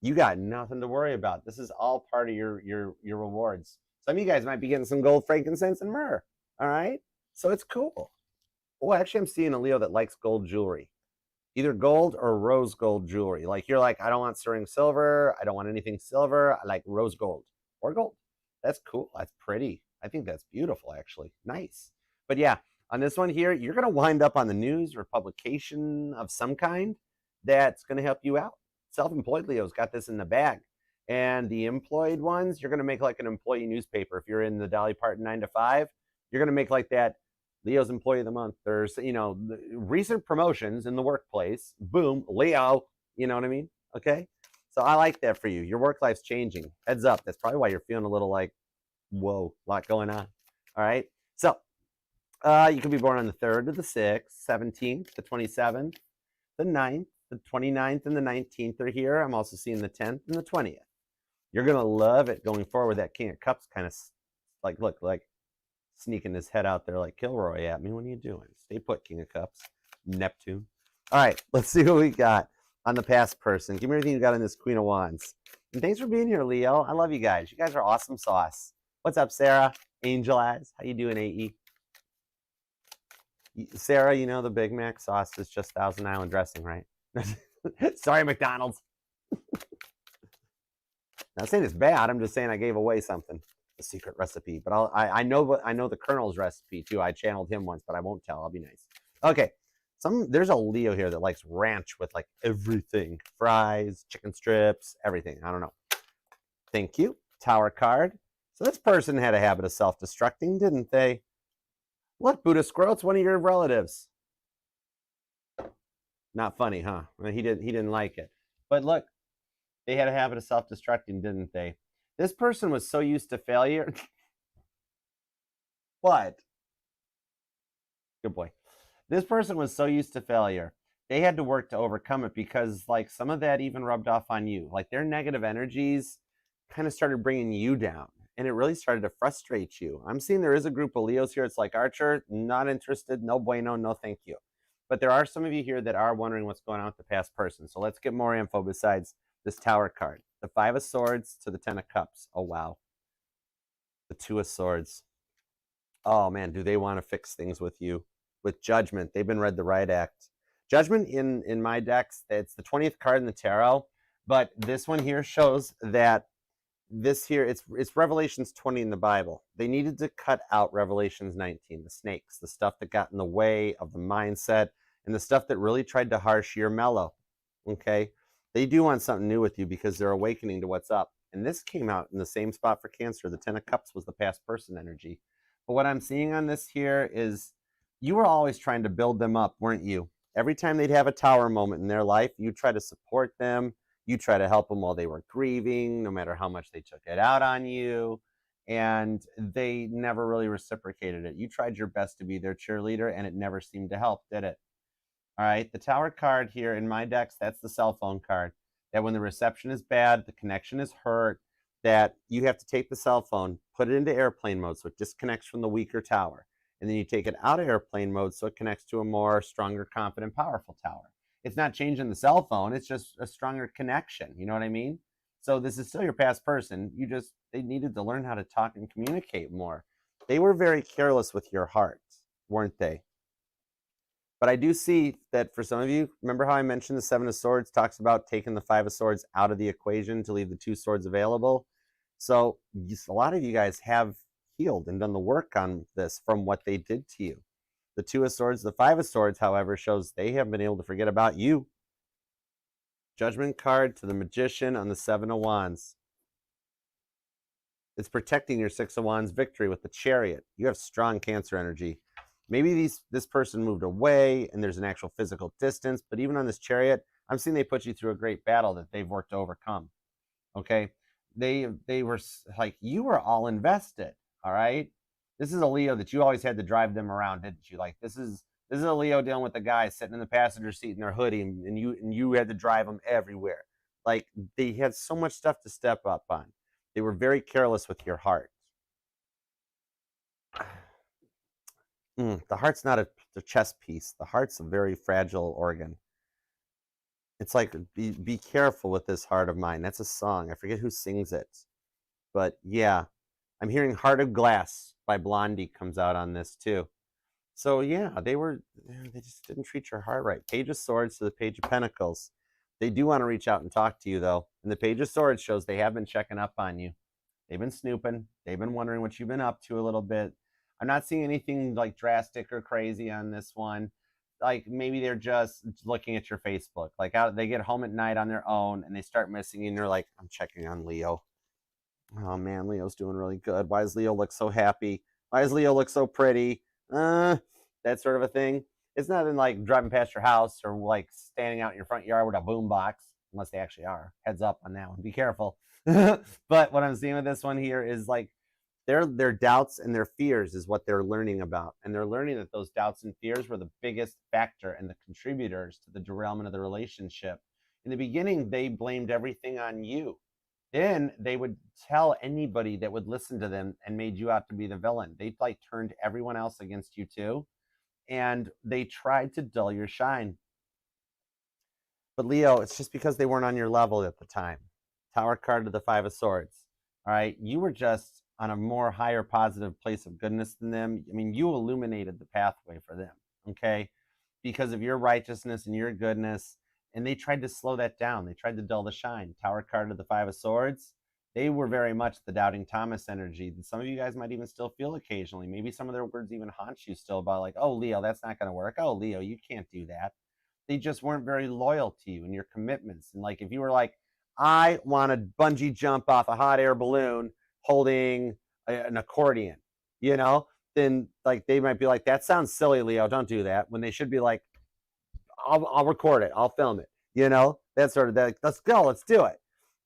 You got nothing to worry about. This is all part of your rewards. Some of you guys might be getting some gold, frankincense, and myrrh. All right? So it's cool. Oh, actually, I'm seeing a Leo that likes gold jewelry. Either gold or rose gold jewelry. Like you're like, I don't want sterling silver. I don't want anything silver. I like rose gold or gold. That's cool. That's pretty. I think that's beautiful, actually. Nice. But yeah, on this one here, you're going to wind up on the news or publication of some kind that's going to help you out. Self-employed Leo's got this in the bag. And the employed ones, you're going to make like an employee newspaper. If you're in the Dolly Parton 9 to 5, you're going to make like that Leo's Employee of the Month. There's, recent promotions in the workplace. Boom, Leo. You know what I mean? Okay. So I like that for you. Your work life's changing. Heads up. That's probably why you're feeling a little like, whoa, a lot going on. All right. So you can be born on the 3rd to the 6th, 17th, the 27th, the 9th, the 29th, and the 19th are here. I'm also seeing the 10th and the 20th. You're going to love it going forward. That King of Cups kind of like, look, like sneaking his head out there like Kilroy at me. What are you doing? Stay put, King of Cups. Neptune. All right. Let's see what we got on the past person. Give me everything you got on this Queen of Wands. And thanks for being here, Leo. I love you guys. You guys are awesome sauce. What's up, Sarah? Angel Eyes. How you doing, AE? Sarah, you know the Big Mac sauce is just Thousand Island dressing, right? Sorry, McDonald's. Not saying it's bad. I'm just saying I gave away something, a secret recipe. But I know the Colonel's recipe too. I channeled him once, but I won't tell. I'll be nice. Okay. There's a Leo here that likes ranch with like everything. Fries, chicken strips, everything. I don't know. Thank you. Tower card. So this person had a habit of self-destructing, didn't they? Look, Buddha Squirrel, it's one of your relatives. Not funny, huh? He didn't like it. But look, they had a habit of self-destructing, didn't they? This person was so used to failure. What? Good boy. This person was so used to failure. They had to work to overcome it because like some of that even rubbed off on you. Like their negative energies kind of started bringing you down. And it really started to frustrate you. I'm seeing there is a group of Leos here. It's like, Archer, not interested, no bueno, no thank you. But there are some of you here that are wondering what's going on with the past person. So let's get more info besides this Tower card. The 5 of Swords to the 10 of Cups. Oh, wow. The Two of Swords. Oh man, do they want to fix things with you? With Judgment, they've been read the right act. Judgment in my decks, it's the 20th card in the tarot, but this one here shows that this here, it's Revelations 20 in the Bible. They needed to cut out Revelations 19, the snakes, the stuff that got in the way of the mindset, and the stuff that really tried to harsh your mellow. Okay, they do want something new with you because they're awakening to what's up. And this came out in the same spot for Cancer. The 10 of Cups was the past person energy. But what I'm seeing on this here is you were always trying to build them up, weren't you? Every time they'd have a tower moment in their life, you try to support them. You try to help them while they were grieving, no matter how much they took it out on you. And they never really reciprocated it. You tried your best to be their cheerleader, and it never seemed to help, did it? All right, the Tower card here in my decks, that's the cell phone card. That when the reception is bad, the connection is hurt, that you have to take the cell phone, put it into airplane mode so it disconnects from the weaker tower. And then you take it out of airplane mode so it connects to a more stronger, confident, powerful tower. It's not changing the cell phone, it's just a stronger connection. You know what I mean? So this is still your past person. They needed to learn how to talk and communicate more. They were very careless with your heart, weren't they? But I do see that for some of you, remember how I mentioned the Seven of Swords talks about taking the Five of Swords out of the equation to leave the two swords available? So a lot of you guys have healed and done the work on this from what they did to you. The Two of Swords, the Five of Swords, however, shows they haven't been able to forget about you. Judgment card to the Magician on the Seven of Wands. It's protecting your Six of Wands victory with the Chariot. You have strong Cancer energy. Maybe this person moved away and there's an actual physical distance, but even on this Chariot, I'm seeing they put you through a great battle that they've worked to overcome. Okay? They were like, you were all invested, all right? This is a Leo that you always had to drive them around, didn't you? Like this is a Leo dealing with a guy sitting in the passenger seat in their hoodie, and you had to drive them everywhere. Like they had so much stuff to step up on. They were very careless with your heart. The heart's not a chess piece. The heart's a very fragile organ. It's like, be careful with this heart of mine. That's a song. I forget who sings it. But yeah, I'm hearing Heart of Glass by Blondie comes out on this too. So yeah, they just didn't treat your heart right. Page of Swords to the Page of Pentacles. They do want to reach out and talk to you though. And the Page of Swords shows they have been checking up on you. They've been snooping. They've been wondering what you've been up to a little bit. I'm not seeing anything like drastic or crazy on this one. Like maybe they're just looking at your Facebook. Like they get home at night on their own and they start missing you and they're like, I'm checking on Leo. Oh man, Leo's doing really good. Why does Leo look so happy? Why does Leo look so pretty? That sort of a thing. It's nothing like driving past your house or like standing out in your front yard with a boom box, unless they actually are. Heads up on that one. Be careful. But what I'm seeing with this one here is like their doubts and their fears is what they're learning about. And they're learning that those doubts and fears were the biggest factor and the contributors to the derailment of the relationship. In the beginning, they blamed everything on you. Then they would tell anybody that would listen to them and made you out to be the villain. They like turned everyone else against you too. And they tried to dull your shine. But Leo, it's just because they weren't on your level at the time. Tower card to the Five of Swords. All right, you were just on a more higher positive place of goodness than them. I mean, you illuminated the pathway for them, okay? Because of your righteousness and your goodness. And they tried to slow that down. They tried to dull the shine. Tower card to the Five of Swords. They were very much the doubting Thomas energy that some of you guys might even still feel occasionally. Maybe some of their words even haunt you still about like, oh, Leo, that's not going to work. Oh, Leo, you can't do that. They just weren't very loyal to you and your commitments. And like, if you were like, I want to bungee jump off a hot air balloon holding an accordion, you know, then like they might be like, that sounds silly, Leo, don't do that. When they should be like, I'll record it, I'll film it, you know, that sort of like, let's go, let's do it.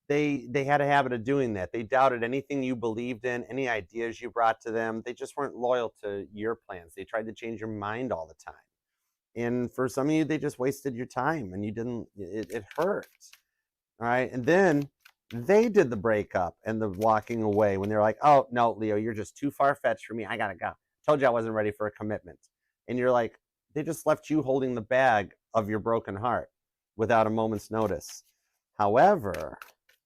They had a habit of doing that. They doubted anything you believed in, any ideas you brought to them. They just weren't loyal to your plans. They tried to change your mind all the time. And for some of you, they just wasted your time and you didn't, it hurt. All right. And then they did the breakup and the walking away when they're like, oh, no, Leo, you're just too far-fetched for me. I got to go. Told you I wasn't ready for a commitment. And you're like, they just left you holding the bag of your broken heart without a moment's notice. However,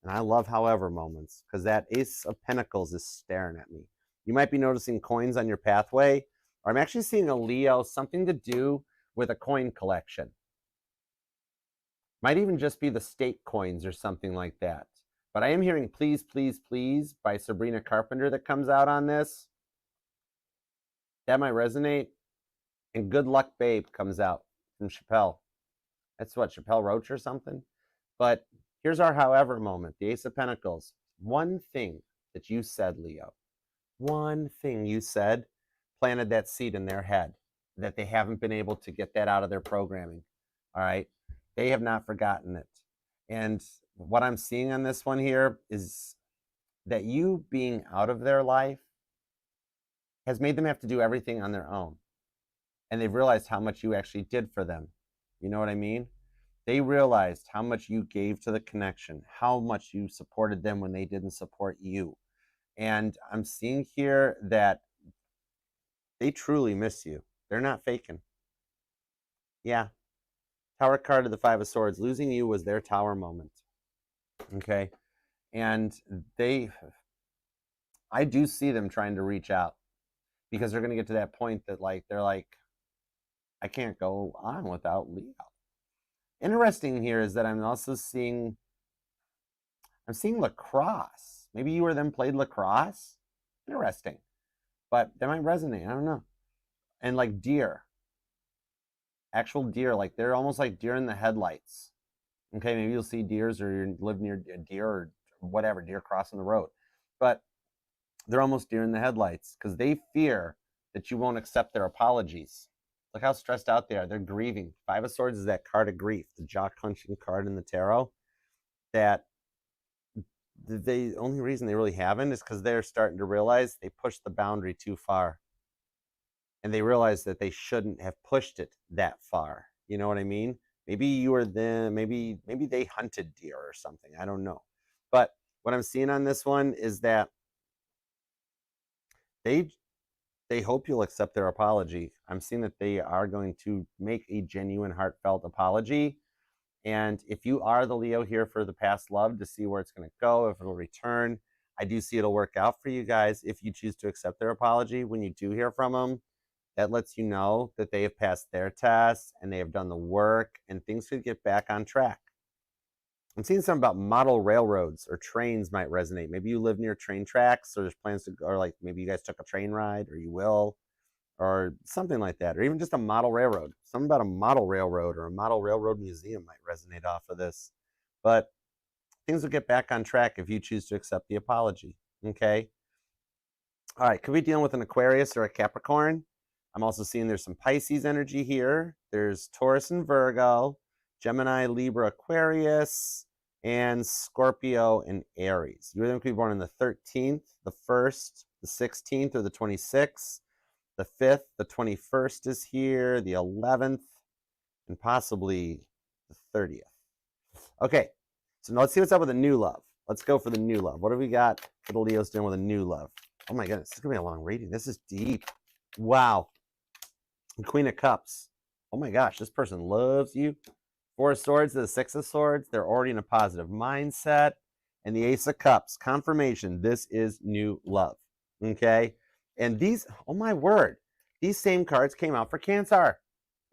and I love however moments because that Ace of Pentacles is staring at me. You might be noticing coins on your pathway, or I'm actually seeing a Leo, something to do with a coin collection. Might even just be the state coins or something like that. But I am hearing Please, Please, Please by Sabrina Carpenter that comes out on this. That might resonate. And Good Luck Babe comes out from Chappelle. That's what, Chappelle Roach or something? But here's our however moment, the Ace of Pentacles. One thing that you said, Leo, one thing you said planted that seed in their head that they haven't been able to get that out of their programming. All right. They have not forgotten it. And what I'm seeing on this one here is that you being out of their life has made them have to do everything on their own. And they've realized how much you actually did for them. You know what I mean? They realized how much you gave to the connection, how much you supported them when they didn't support you. And I'm seeing here that they truly miss you. They're not faking. Yeah. Tower card of the Five of Swords. Losing you was their tower moment. Okay. And I do see them trying to reach out because they're going to get to that point that they're like, I can't go on without Leo. Interesting here is that I'm also seeing lacrosse. Maybe you or them played lacrosse. Interesting. But that might resonate. I don't know. And like deer. Actual deer. Like they're almost like deer in the headlights. Okay, maybe you'll see deers or you live near a deer or whatever, deer crossing the road. But they're almost deer in the headlights because they fear that you won't accept their apologies. Look how stressed out they are. They're grieving. Five of Swords is that card of grief, the jaw-clenching card in the tarot. That the only reason they really haven't is because they're starting to realize they pushed the boundary too far. And they realize that they shouldn't have pushed it that far. You know what I mean? Maybe you or them, maybe they hunted deer or something. I don't know. But what I'm seeing on this one is that they hope you'll accept their apology. I'm seeing that they are going to make a genuine, heartfelt apology. And if you are the Leo here for the past love to see where it's going to go, if it'll return, I do see it'll work out for you guys if you choose to accept their apology. When you do hear from them, that lets you know that they have passed their tests and they have done the work and things could get back on track. I'm seeing something about model railroads or trains might resonate. Maybe you live near train tracks, or there's plans to, or like maybe you guys took a train ride, or you will, or something like that, or even just a model railroad. Something about a model railroad or a model railroad museum might resonate off of this. But things will get back on track if you choose to accept the apology. Okay. All right. Could be dealing with an Aquarius or a Capricorn. I'm also seeing there's some Pisces energy here. There's Taurus and Virgo, Gemini, Libra, Aquarius, and Scorpio and Aries. You could be born on the 13th, the 1st, the 16th, or the 26th. The 5th, the 21st is here, the 11th, and possibly the 30th. Okay, so now let's see what's up with the new love. Let's go for the new love. What have we got for the Leos doing with a new love? Oh my goodness, this is going to be a long reading. This is deep. Wow. The Queen of Cups. Oh my gosh, this person loves you. Four of Swords to the Six of Swords. They're already in a positive mindset. And the Ace of Cups. Confirmation. This is new love. Okay? And these, oh my word, these same cards came out for Cancer.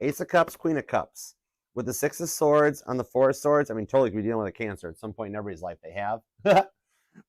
Ace of Cups, Queen of Cups. With the Six of Swords on the Four of Swords, I mean, totally could be dealing with a Cancer at some point in everybody's life they have. But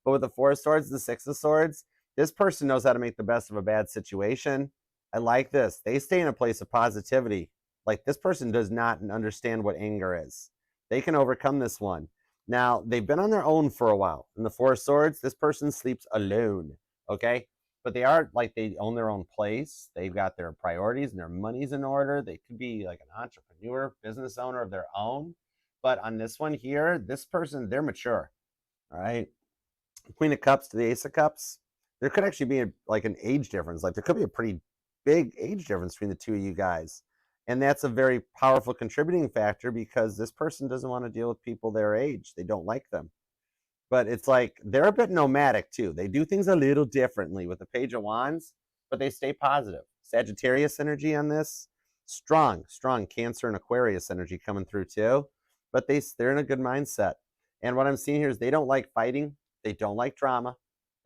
with the Four of Swords, the Six of Swords, this person knows how to make the best of a bad situation. I like this. They stay in a place of positivity. Like this person does not understand what anger is. They can overcome this one. Now, they've been on their own for a while. In the Four of Swords, this person sleeps alone. Okay? But they are like they own their own place. They've got their priorities and their money's in order. They could be like an entrepreneur, business owner of their own. But on this one here, this person, they're mature. All right? Queen of Cups to the Ace of Cups. There could actually be like an age difference. Like there could be a pretty big age difference between the two of you guys. And that's a very powerful contributing factor because this person doesn't want to deal with people their age. They don't like them. But it's like they're a bit nomadic too. They do things a little differently with the Page of Wands, but they stay positive. Sagittarius energy on this. Strong Cancer and Aquarius energy coming through too. But they're in a good mindset. And what I'm seeing here is they don't like fighting. They don't like drama.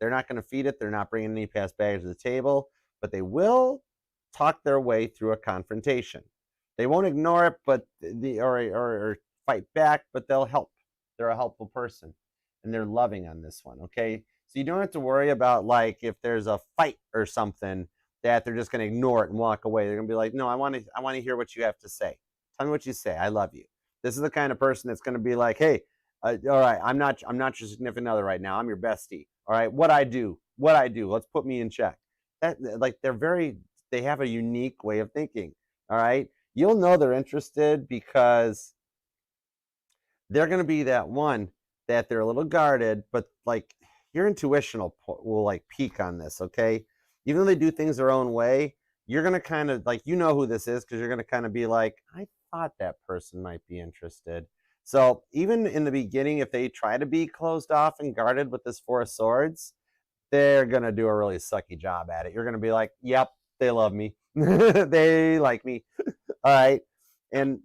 They're not going to feed it. They're not bringing any past baggage to the table, but they will talk their way through a confrontation. They won't ignore it, but or fight back, but they'll help. They're a helpful person, and they're loving on this one, okay? So you don't have to worry about, like, if there's a fight or something, that they're just going to ignore it and walk away. They're going to be like, no, I want to hear what you have to say. Tell me what you say. I love you. This is the kind of person that's going to be like, hey, all right, I'm not your significant other right now. I'm your bestie. All right, what I do. Let's put me in check. That, like, they have a unique way of thinking. All right, you'll know they're interested because they're going to be that one that they're a little guarded, but like your intuition will like peak on this, okay? Even though they do things their own way, you're going to kind of like, you know who this is, because you're going to kind of be like, I thought that person might be interested. So even in the beginning, if they try to be closed off and guarded with this Four of Swords, they're going to do a really sucky job at it. You're going to be like, yep, they love me. They like me. All right. And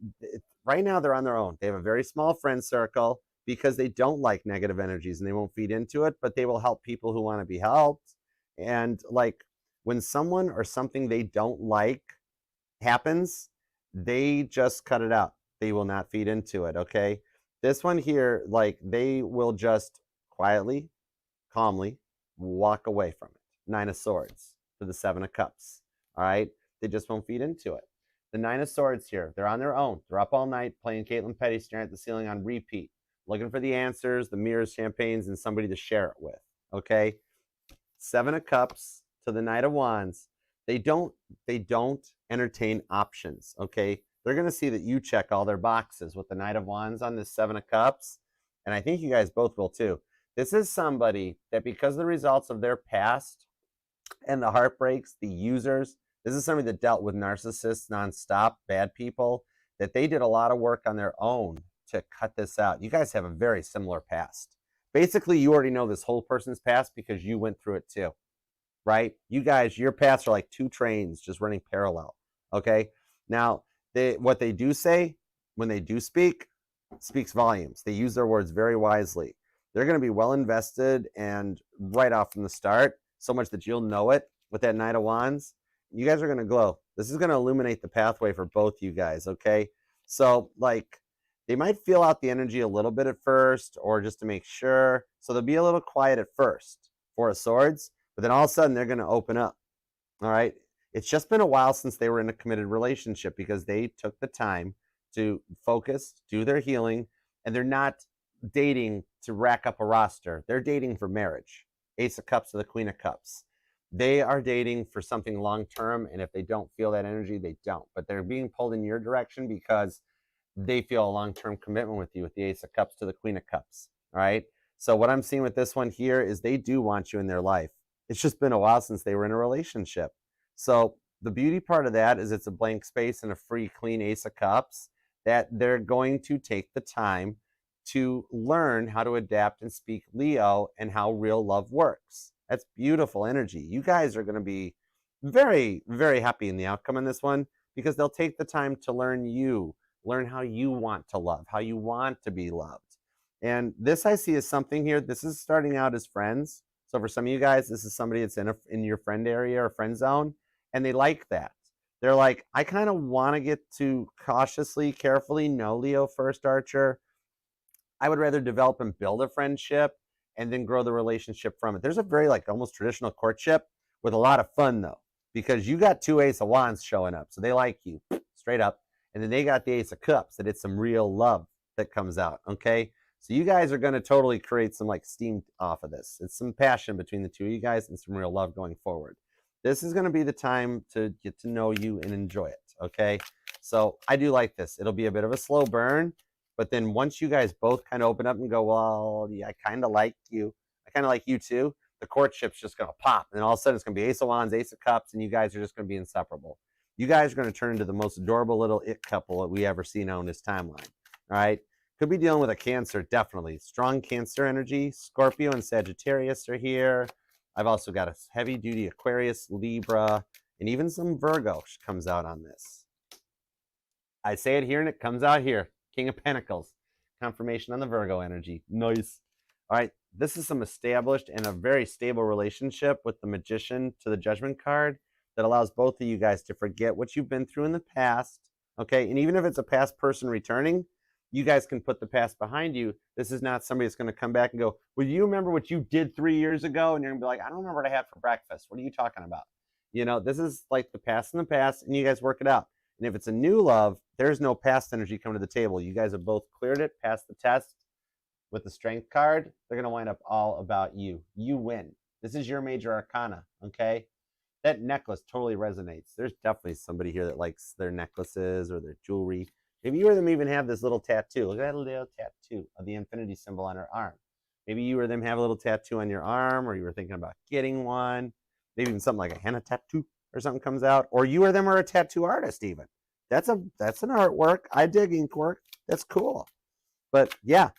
right now they're on their own. They have a very small friend circle because they don't like negative energies and they won't feed into it, but they will help people who want to be helped. And like when someone or something they don't like happens, they just cut it out. They will not feed into it, okay? This one here, like they will just quietly, calmly walk away from it. Nine of Swords to the Seven of Cups, all right? They just won't feed into it. The Nine of Swords here, they're on their own. They're up all night playing Caitlin Petty, staring at the ceiling on repeat, looking for the answers, the mirrors, champagnes, and somebody to share it with, okay? Seven of Cups to the Knight of Wands. They don't entertain options, okay? They're going to see that you check all their boxes with the Knight of Wands on this Seven of Cups, and I think you guys both will too. This is somebody that because of the results of their past and the heartbreaks, the users, this is somebody that dealt with narcissists nonstop, bad people, that they did a lot of work on their own to cut this out. You guys have a very similar past. Basically, you already know this whole person's past because you went through it too, right? You guys, your paths are like two trains just running parallel, okay? Now, what they do say when they do speaks volumes. They use their words very wisely. They're going to be well invested and right off from the start, so much that you'll know it with that Knight of Wands. You guys are going to glow. This is going to illuminate the pathway for both you guys, okay? So, like, they might feel out the energy a little bit at first or just to make sure. So they'll be a little quiet at first, Four of Swords, but then all of a sudden they're going to open up, all right? It's just been a while since they were in a committed relationship because they took the time to focus, do their healing, and they're not dating to rack up a roster. They're dating for marriage. Ace of Cups to the Queen of Cups. They are dating for something long-term, and if they don't feel that energy, they don't. But they're being pulled in your direction because they feel a long-term commitment with you with the Ace of Cups to the Queen of Cups, all right? So what I'm seeing with this one here is they do want you in their life. It's just been a while since they were in a relationship. So the beauty part of that is it's a blank space and a free, clean Ace of Cups that they're going to take the time to learn how to adapt and speak Leo and how real love works. That's beautiful energy. You guys are going to be very, very happy in the outcome in this one because they'll take the time to learn you, learn how you want to love, how you want to be loved. And this I see as something here. This is starting out as friends. So for some of you guys, this is somebody that's in your friend area or friend zone, and they like that. They're like, I kind of want to get to cautiously, carefully know Leo first, Archer. I would rather develop and build a friendship and then grow the relationship from it. There's a very like almost traditional courtship with a lot of fun though, because you got two Ace of Wands showing up. So they like you straight up. And then they got the Ace of Cups that it's some real love that comes out, okay? So you guys are going to totally create some like steam off of this. It's some passion between the two of you guys and some real love going forward. This is going to be the time to get to know you and enjoy it, okay? So I do like this. It'll be a bit of a slow burn, but then once you guys both kind of open up and go, well, yeah, I kind of like you. I kind of like you too. The courtship's just going to pop. And all of a sudden it's going to be Ace of Wands, Ace of Cups, and you guys are just going to be inseparable. You guys are going to turn into the most adorable little it couple that we ever seen on this timeline. All right. Could be dealing with a Cancer, definitely. Strong Cancer energy. Scorpio and Sagittarius are here. I've also got a heavy-duty Aquarius, Libra, and even some Virgo comes out on this. I say it here and it comes out here. King of Pentacles. Confirmation on the Virgo energy. Nice. All right, this is some established and a very stable relationship with the Magician to the Judgment card that allows both of you guys to forget what you've been through in the past, okay? And even if it's a past person returning, you guys can put the past behind you. This is not somebody that's going to come back and go, well, you remember what you did 3 years ago? And you're going to be like, I don't remember what I had for breakfast. What are you talking about? You know, this is like the past in the past, and you guys work it out. And if it's a new love, there's no past energy coming to the table. You guys have both cleared it, passed the test. With the Strength card, they're going to wind up all about you. You win. This is your major arcana, okay? That necklace totally resonates. There's definitely somebody here that likes their necklaces or their jewelry. Maybe you or them even have this little tattoo. Look at that little tattoo of the infinity symbol on her arm. Maybe you or them have a little tattoo on your arm, or you were thinking about getting one. Maybe even something like a henna tattoo or something comes out. Or you or them are a tattoo artist even. That's an artwork. I dig ink work. That's cool. But yeah,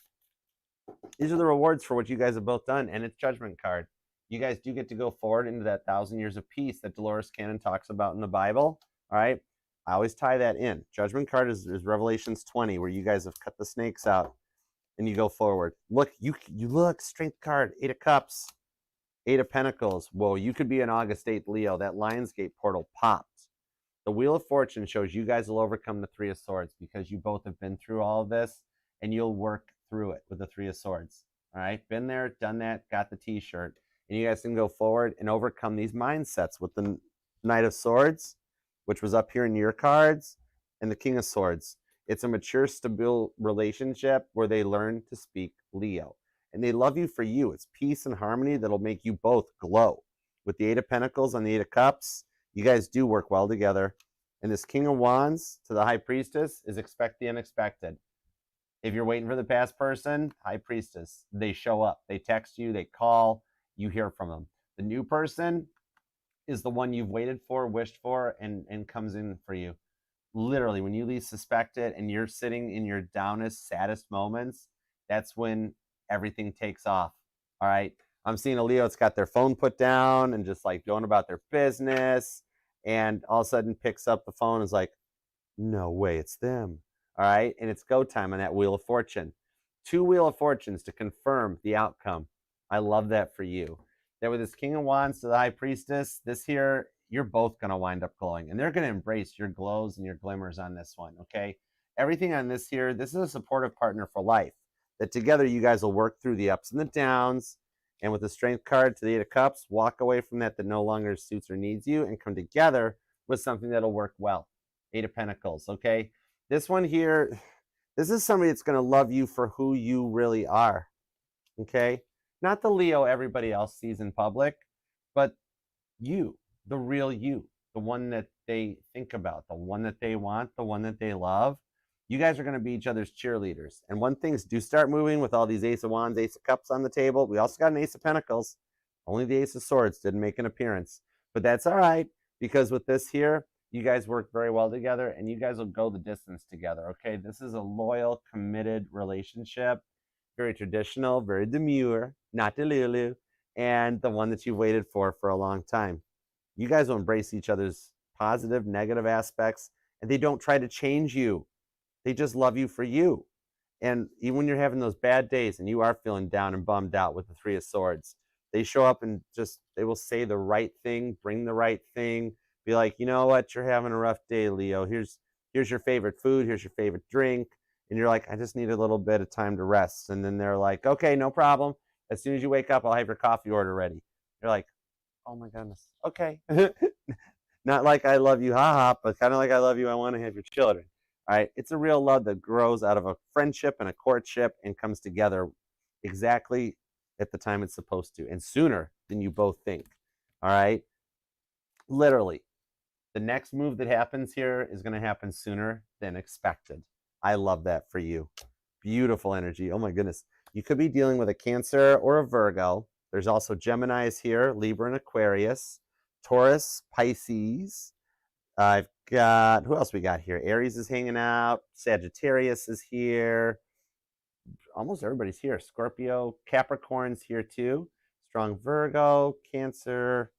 these are the rewards for what you guys have both done, and it's Judgment card. You guys do get to go forward into that 1,000 years of peace that Dolores Cannon talks about in the Bible. All right, I always tie that in. Judgment card is Revelations 20, where you guys have cut the snakes out and you go forward. Look, you look, Strength card, 8 of Cups, 8 of Pentacles. Whoa, you could be an August 8th Leo. That Lionsgate portal popped. The Wheel of Fortune shows you guys will overcome the 3 of Swords because you both have been through all of this, and you'll work through it with the 3 of Swords. All right, been there, done that, got the t-shirt. And you guys can go forward and overcome these mindsets with the Knight of Swords, which was up here in your cards, and the King of Swords. It's a mature, stable relationship where they learn to speak Leo. And they love you for you. It's peace and harmony that'll make you both glow. With the 8 of Pentacles and the 8 of Cups, you guys do work well together. And this King of Wands to the High Priestess is expect the unexpected. If you're waiting for the past person, High Priestess, they show up. They text you, they call, you hear from them. The new person is the one you've waited for, wished for, and comes in for you. Literally, when you least suspect it and you're sitting in your downest, saddest moments, that's when everything takes off. All right? I'm seeing a Leo that's got their phone put down and just like going about their business, and all of a sudden picks up the phone and is like, no way, it's them. All right, and it's go time on that Wheel of Fortune. 2 Wheel of Fortunes to confirm the outcome. I love that for you. That with this King of Wands to the High Priestess, this here, you're both going to wind up glowing. And they're going to embrace your glows and your glimmers on this one, okay? Everything on this here, this is a supportive partner for life. That together you guys will work through the ups and the downs. And with the Strength card to the 8 of Cups, walk away from that no longer suits or needs you and come together with something that'll work well. 8 of Pentacles, okay? This one here, this is somebody that's going to love you for who you really are, okay? Not the Leo everybody else sees in public, but you, the real you, the one that they think about, the one that they want, the one that they love. You guys are going to be each other's cheerleaders. And when things do start moving with all these Ace of Wands, Ace of Cups on the table, we also got an Ace of Pentacles. Only the Ace of Swords didn't make an appearance. But that's all right, because with this here, you guys work very well together, and you guys will go the distance together, okay? This is a loyal, committed relationship. Very traditional, very demure, not delulu, and the one that you've waited for a long time. You guys will embrace each other's positive, negative aspects, and they don't try to change you. They just love you for you. And even when you're having those bad days and you are feeling down and bummed out with the 3 of Swords, they show up and just, they will say the right thing, bring the right thing, be like, you know what, you're having a rough day, Leo. Here's your favorite food, here's your favorite drink. And you're like, I just need a little bit of time to rest. And then they're like, okay, no problem. As soon as you wake up, I'll have your coffee order ready. You're like, oh my goodness, okay. Not like I love you, haha, but kind of like I love you, I want to have your children. All right, it's a real love that grows out of a friendship and a courtship and comes together exactly at the time it's supposed to, and sooner than you both think. All right, literally. The next move that happens here is going to happen sooner than expected. I love that for you. Beautiful energy. Oh my goodness. You could be dealing with a Cancer or a Virgo. There's also Geminis here, Libra and Aquarius, Taurus, Pisces. I've got, who else we got here? Aries is hanging out. Sagittarius is here. Almost everybody's here. Scorpio, Capricorn's here too. Strong Virgo, Cancer,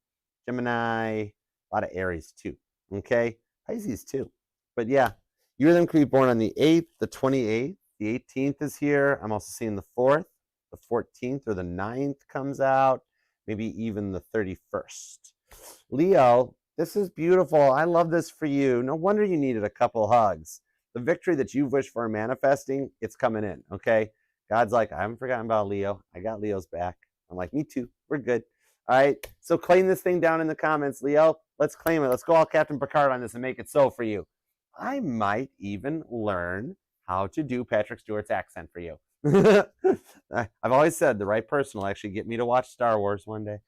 Gemini, a lot of Aries too, okay? Pisces too. But yeah, you or them could be born on the 8th, the 28th, the 18th is here. I'm also seeing the 4th, the 14th or the 9th comes out, maybe even the 31st. Leo, this is beautiful. I love this for you. No wonder you needed a couple hugs. The victory that you've wished for manifesting, it's coming in, okay? God's like, I haven't forgotten about Leo. I got Leo's back. I'm like, me too. We're good. All right. So claim this thing down in the comments, Leo. Let's claim it. Let's go all Captain Picard on this and make it so for you. I might even learn how to do Patrick Stewart's accent for you. I've always said the right person will actually get me to watch Star Wars one day.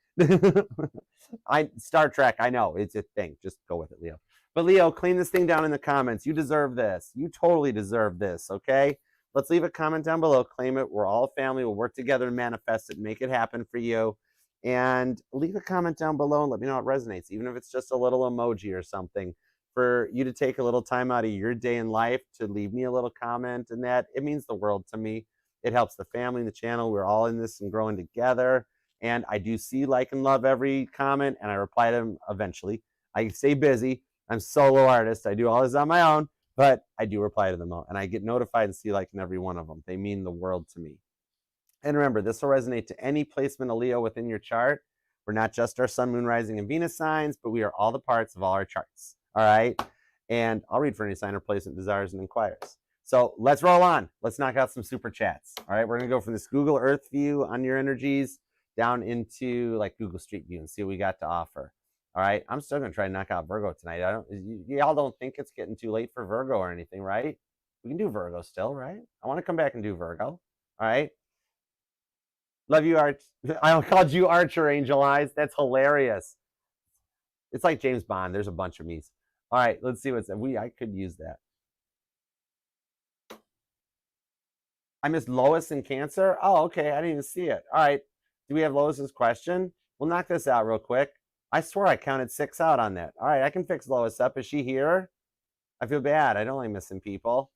Star Trek, I know, it's a thing. Just go with it, Leo. But Leo, claim this thing down in the comments. You deserve this. You totally deserve this, okay? Let's leave a comment down below. Claim it. We're all a family. We'll work together and manifest it and make it happen for you. And leave a comment down below and let me know how it resonates, even if it's just a little emoji or something, for you to take a little time out of your day in life to leave me a little comment. And that, it means the world to me. It helps the family and the channel. We're all in this and growing together. And I do see, like, and love every comment, and I reply to them eventually. I stay busy. I'm a solo artist. I do all this on my own, but I do reply to them all. And I get notified and see, like, in every one of them. They mean the world to me. And remember, this will resonate to any placement of Leo within your chart. We're not just our sun, moon, rising, and Venus signs, but we are all the parts of all our charts. All right? And I'll read for any sign or placement desires and inquires. So let's roll on. Let's knock out some super chats. All right? We're going to go from this Google Earth view on your energies down into like Google Street View and see what we got to offer. All right? I'm still going to try to knock out Virgo tonight. Y'all don't think it's getting too late for Virgo or anything, right? We can do Virgo still, right? I want to come back and do Virgo. All right? Love you, Arch. I called you Archer, Angel Eyes. That's hilarious. It's like James Bond. There's a bunch of me's. All right, let's see what's I could use that. I missed Lois in Cancer. Oh, okay. I didn't even see it. All right. Do we have Lois's question? We'll knock this out real quick. I swear I counted 6 out on that. All right, I can fix Lois up. Is she here? I feel bad. I don't like missing people.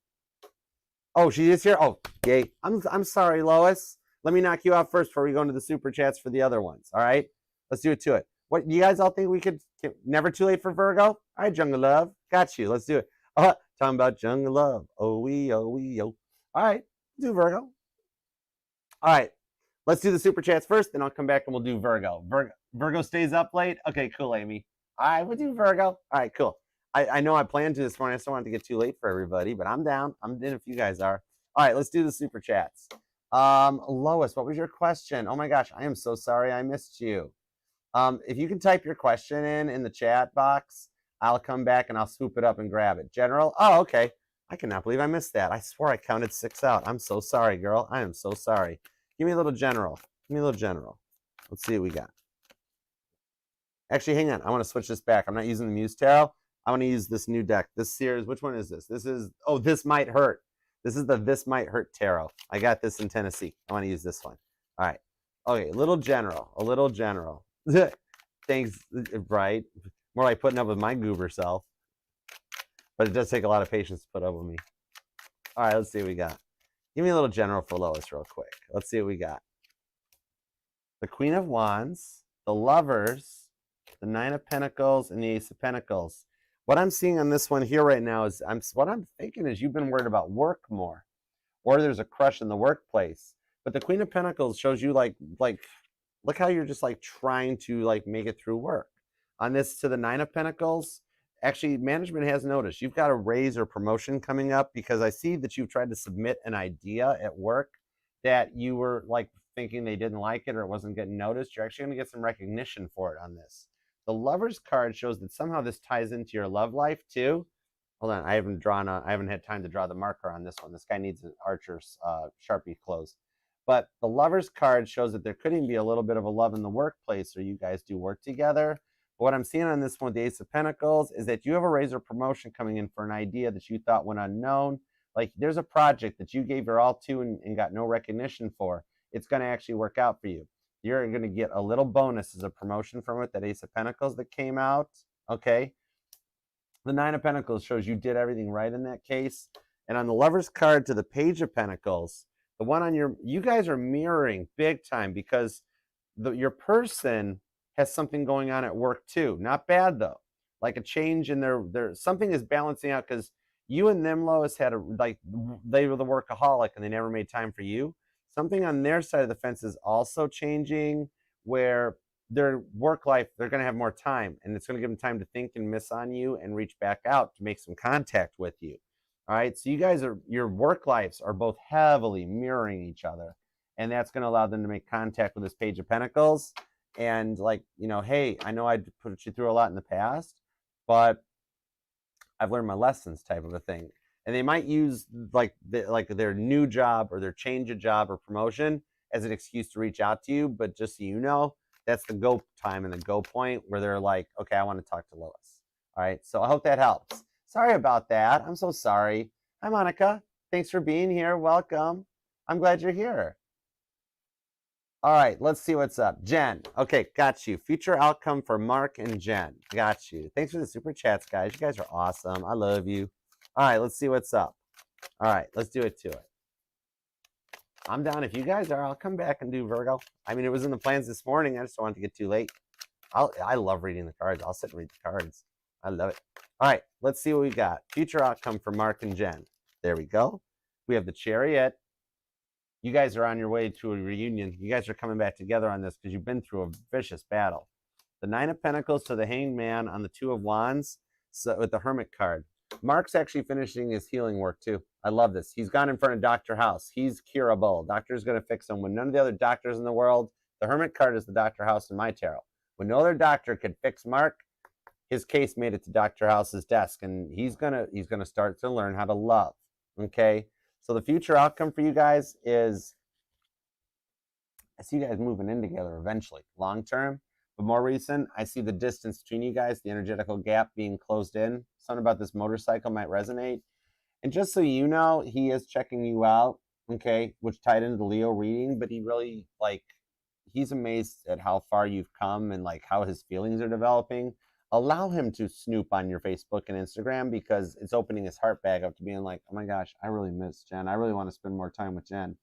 Oh, she is here? Oh, yay. I'm sorry, Lois. Let me knock you out first before we go into the super chats for the other ones. All right? Let's do it to it. What, you guys all think we could, never too late for Virgo? All right, Jungle Love. Got you. Let's do it. Talking about Jungle Love. Oh, we, oh. All right, do Virgo. All right, let's do the super chats first, then I'll come back and we'll do Virgo. Virgo stays up late? Okay, cool, Amy. All right, we'll do Virgo. All right, cool. I know I planned to this morning. I still want to get too late for everybody, but I'm down. I'm in if you guys are. All right, let's do the super chats. Lois, what was your question? Oh my gosh, I am so sorry I missed you. If you can type your question in the chat box, I'll come back and I'll swoop it up and grab it. General? Oh, okay. I cannot believe I missed that. I swore I counted 6 out. I'm so sorry, girl. I am so sorry. Give me a little general. Give me a little general. Let's see what we got. Actually, hang on. I want to switch this back. I'm not using the Muse Tarot. I want to use this new deck. This series, which one is this? This is, oh, This Might Hurt. This is the This Might Hurt Tarot. I got this in Tennessee. I want to use this one. All right. Okay, a little general. A little general. Thanks, right? More like putting up with my goober self. But it does take a lot of patience to put up with me. All right, let's see what we got. Give me a little general for Lois real quick. Let's see what we got. The Queen of Wands, the Lovers, the Nine of Pentacles, and the Ace of Pentacles. What I'm seeing on this one here right now is, what I'm thinking is you've been worried about work more, or there's a crush in the workplace. But the Queen of Pentacles shows you like look how you're just like trying to like make it through work. On this to the Nine of Pentacles, actually management has noticed you've got a raise or promotion coming up, because I see that you've tried to submit an idea at work that you were like thinking they didn't like it or it wasn't getting noticed. You're actually going to get some recognition for it on this. The Lovers card shows that somehow this ties into your love life too. Hold on, I haven't had time to draw the marker on this one. This guy needs an Archer's Sharpie close. But the Lovers card shows that there could even be a little bit of a love in the workplace, or you guys do work together. But what I'm seeing on this one with the Ace of Pentacles is that you have a raise or promotion coming in for an idea that you thought went unknown. Like there's a project that you gave your all to and got no recognition for. It's going to actually work out for you. You're going to get a little bonus as a promotion from it, that Ace of Pentacles that came out, okay? The Nine of Pentacles shows you did everything right in that case. And on the Lovers card to the Page of Pentacles, the one on you guys are mirroring big time, because your person has something going on at work too. Not bad though. Like a change in their something is balancing out, because you and them, Lois, had they were the workaholic and they never made time for you. something on their side of the fence is also changing, where their work life, they're going to have more time, and it's going to give them time to think and miss on you and reach back out to make some contact with you. All right. So you guys are, your work lives are both heavily mirroring each other. And that's going to allow them to make contact with this Page of Pentacles. And like, you know, hey, I know I put you through a lot in the past, but I've learned my lessons type of a thing. And they might use like their new job or their change of job or promotion as an excuse to reach out to you. But just so you know, that's the go time and the go point where they're like, okay, I want to talk to Lois. All right. So I hope that helps. Sorry about that. I'm so sorry. Hi, Monica. Thanks for being here. Welcome. I'm glad you're here. All right, let's see what's up. Jen, okay, got you. Future outcome for Mark and Jen. Got you. Thanks for the super chats, guys. You guys are awesome. I love you. All right, let's see what's up. All right, let's do it to it. I'm down. If you guys are, I'll come back and do Virgo. I mean, it was in the plans this morning. I just don't want to get too late. I love reading the cards. I'll sit and read the cards. I love it. All right, let's see what we got. Future outcome for Mark and Jen. There we go. We have the Chariot. You guys are on your way to a reunion. You guys are coming back together on this because you've been through a vicious battle. The Nine of Pentacles to the Hanged Man on the Two of Wands, so with the Hermit card. Mark's actually finishing his healing work too. I love this. He's gone in front of Dr. House. He's curable. Doctor's going to fix him. When none of the other doctors in the world, the Hermit card is the Dr. House in my tarot. When no other doctor could fix Mark, his case made it to Dr. House's desk, and he's gonna start to learn how to love. Okay. So the future outcome for you guys is, I see you guys moving in together eventually, long term. But more recent, I see the distance between you guys, the energetical gap being closed in. Something about this motorcycle might resonate. And just so you know, he is checking you out, okay, which tied into the Leo reading, but he really, like, he's amazed at how far you've come and like how his feelings are developing. Allow him to snoop on your Facebook and Instagram, because it's opening his heart bag up to being like, oh my gosh, I really miss Jen. I really want to spend more time with Jen.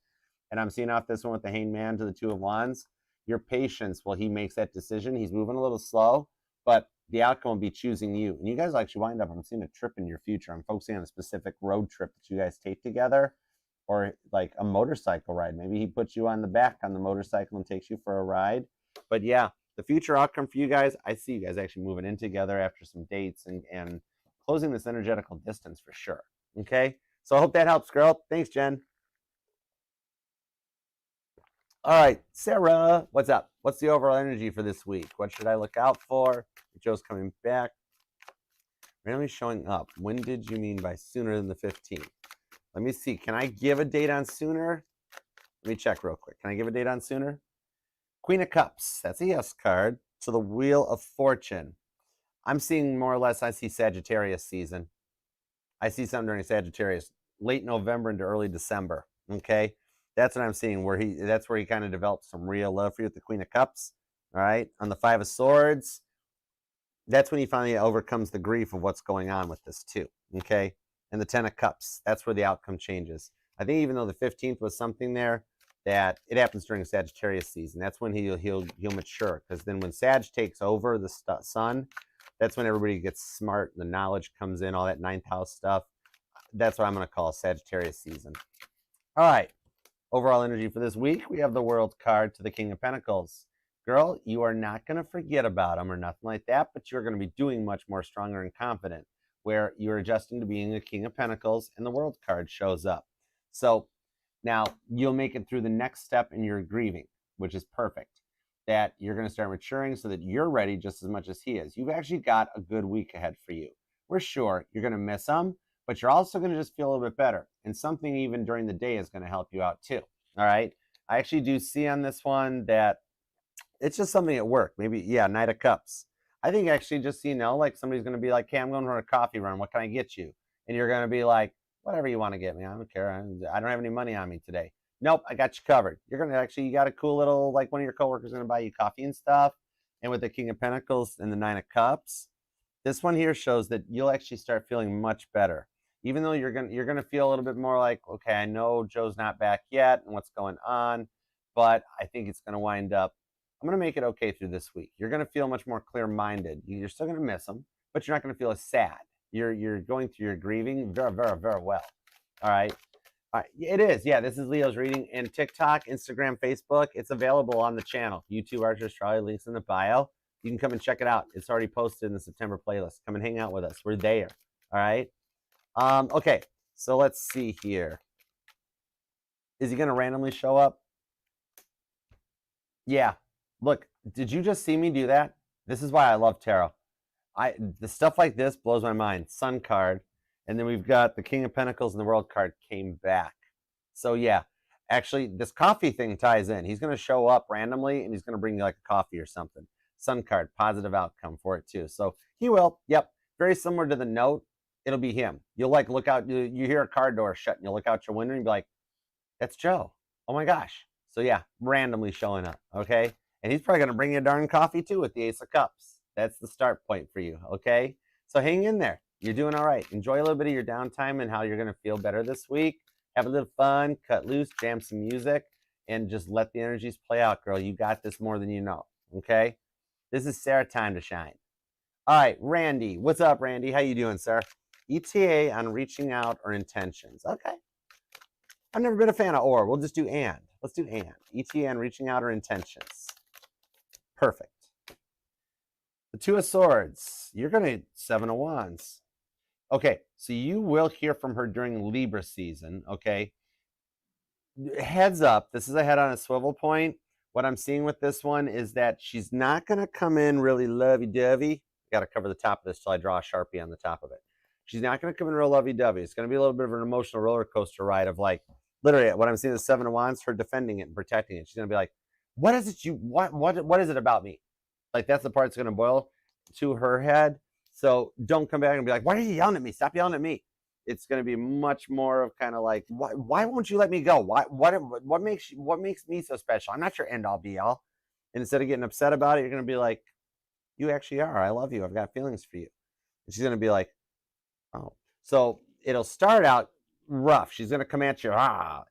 And I'm seeing off this one with the Hanged Man to the Two of Wands. Your patience while he makes that decision. He's moving a little slow, but the outcome will be choosing you. And you guys actually wind up, I'm seeing a trip in your future. I'm focusing on a specific road trip that you guys take together, or like a motorcycle ride. Maybe he puts you on the back on the motorcycle and takes you for a ride. But yeah, the future outcome for you guys, I see you guys actually moving in together after some dates and closing this energetical distance for sure. Okay? So I hope that helps, girl. Thanks, Jen. All right, Sarah, what's up? What's the overall energy for this week? What should I look out for? Joe's coming back. Randomly showing up. When did you mean by sooner than the 15th? Let me see. Can I give a date on sooner? Let me check real quick. Can I give a date on sooner? Queen of Cups. That's a yes card. So the Wheel of Fortune. I'm seeing more or less, I see Sagittarius season. I see something during Sagittarius, late November into early December. Okay? That's what I'm seeing, that's where he kind of develops some real love for you with the Queen of Cups. All right? On the Five of Swords, that's when he finally overcomes the grief of what's going on with this too. Okay? And the Ten of Cups, that's where the outcome changes. I think even though the 15th was something there, that it happens during Sagittarius season. That's when he'll mature, because then when Sag takes over the sun, that's when everybody gets smart, the knowledge comes in, all that ninth house stuff. That's what I'm going to call Sagittarius season. All right. Overall energy for this week, we have the World card to the King of Pentacles. Girl, you are not going to forget about him or nothing like that, but you're going to be doing much more stronger and confident, where you're adjusting to being a King of Pentacles and the World card shows up. So now you'll make it through the next step in your grieving, which is perfect. That you're going to start maturing so that you're ready just as much as he is. You've actually got a good week ahead for you. We're sure you're going to miss him, but you're also going to just feel a little bit better. And something even during the day is going to help you out too. All right. I actually do see on this one that it's just something at work. Maybe, yeah, Knight of Cups. I think actually just, you know, like somebody's going to be like, hey, I'm going for a coffee run. What can I get you? And you're going to be like, whatever you want to get me. I don't care. I don't have any money on me today. Nope, I got you covered. You're going to actually, you got a cool little, like one of your coworkers is going to buy you coffee and stuff. And with the King of Pentacles and the Nine of Cups, this one here shows that you'll actually start feeling much better. Even though you're gonna feel a little bit more like, okay, I know Joe's not back yet and what's going on, but I think it's gonna wind up, I'm gonna make it okay through this week. You're gonna feel much more clear-minded. You're still gonna miss him, but you're not gonna feel as sad. You're going through your grieving very, very, very well. All right. It is. Yeah, this is Leo's reading. And TikTok, Instagram, Facebook, it's available on the channel. YouTube Archer Astrology, links in the bio. You can come and check it out. It's already posted in the September playlist. Come and hang out with us. We're there. All right. Okay, so let's see here. Is he going to randomly show up? Yeah. Look, did you just see me do that? This is why I love tarot. The stuff like this blows my mind. Sun card, and then we've got the King of Pentacles and the World card came back. So yeah, actually, this coffee thing ties in. He's going to show up randomly, and he's going to bring you like a coffee or something. Sun card, positive outcome for it too. So he will. Yep, very similar to the note. It'll be him. You'll like look out. You hear a car door shut, and you'll look out your window and be like, "That's Joe." Oh my gosh. So yeah, randomly showing up. Okay, and he's probably going to bring you a darn coffee too with the Ace of Cups. That's the start point for you. Okay, so hang in there. You're doing all right. Enjoy a little bit of your downtime and how you're going to feel better this week. Have a little fun, cut loose, jam some music, and just let the energies play out, girl. You got this more than you know. Okay, this is Sarah time to shine. All right, Randy. What's up, Randy? How you doing, sir? ETA on reaching out or intentions. Okay. I've never been a fan of or. We'll just do and. Let's do and. ETA on reaching out or intentions. Perfect. The Two of Swords. You're going to Seven of Wands. Okay, so you will hear from her during Libra season, okay? Heads up, this is a head on a swivel point. What I'm seeing with this one is that she's not going to come in really lovey-dovey. Got to cover the top of this till I draw a Sharpie on the top of it. She's not going to come in real lovey-dovey. It's going to be a little bit of an emotional roller coaster ride of like, literally, what I'm seeing is Seven of Wands, her defending it and protecting it. She's going to be like, what is it what is it about me? Like, that's the part that's going to boil to her head. So don't come back and be like, why are you yelling at me? Stop yelling at me. It's going to be much more of kind of like, why won't you let me go? What makes me so special? I'm not your end all be all. And instead of getting upset about it, you're going to be like, you actually are. I love you. I've got feelings for you. And she's going to be like, oh. So it'll start out rough. She's going to come at you,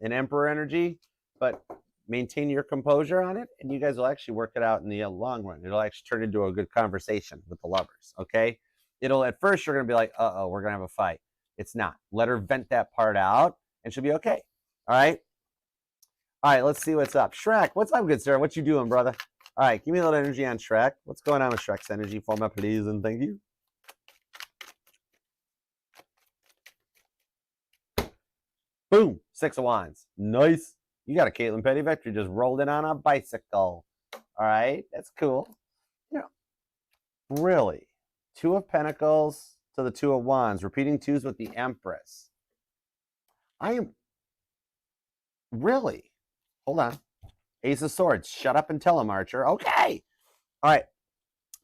in Emperor energy, but maintain your composure on it, and you guys will actually work it out in the long run. It'll actually turn into a good conversation with the lovers, okay? It'll, at first, you're going to be like, uh-oh, we're going to have a fight. It's not. Let her vent that part out, and she'll be okay, all right? All right, let's see what's up. Shrek, what's up, good sir? What you doing, brother? All right, give me a little energy on Shrek. What's going on with Shrek's energy for me, please, and thank you. Boom, Six of Wands. Nice. You got a Caitlin Petty Vector just rolled in on a bicycle. All right, that's cool. You know, really, Two of Pentacles to the Two of Wands, repeating twos with the Empress. I am really, hold on. Ace of Swords, shut up and tell him, Archer. Okay. All right.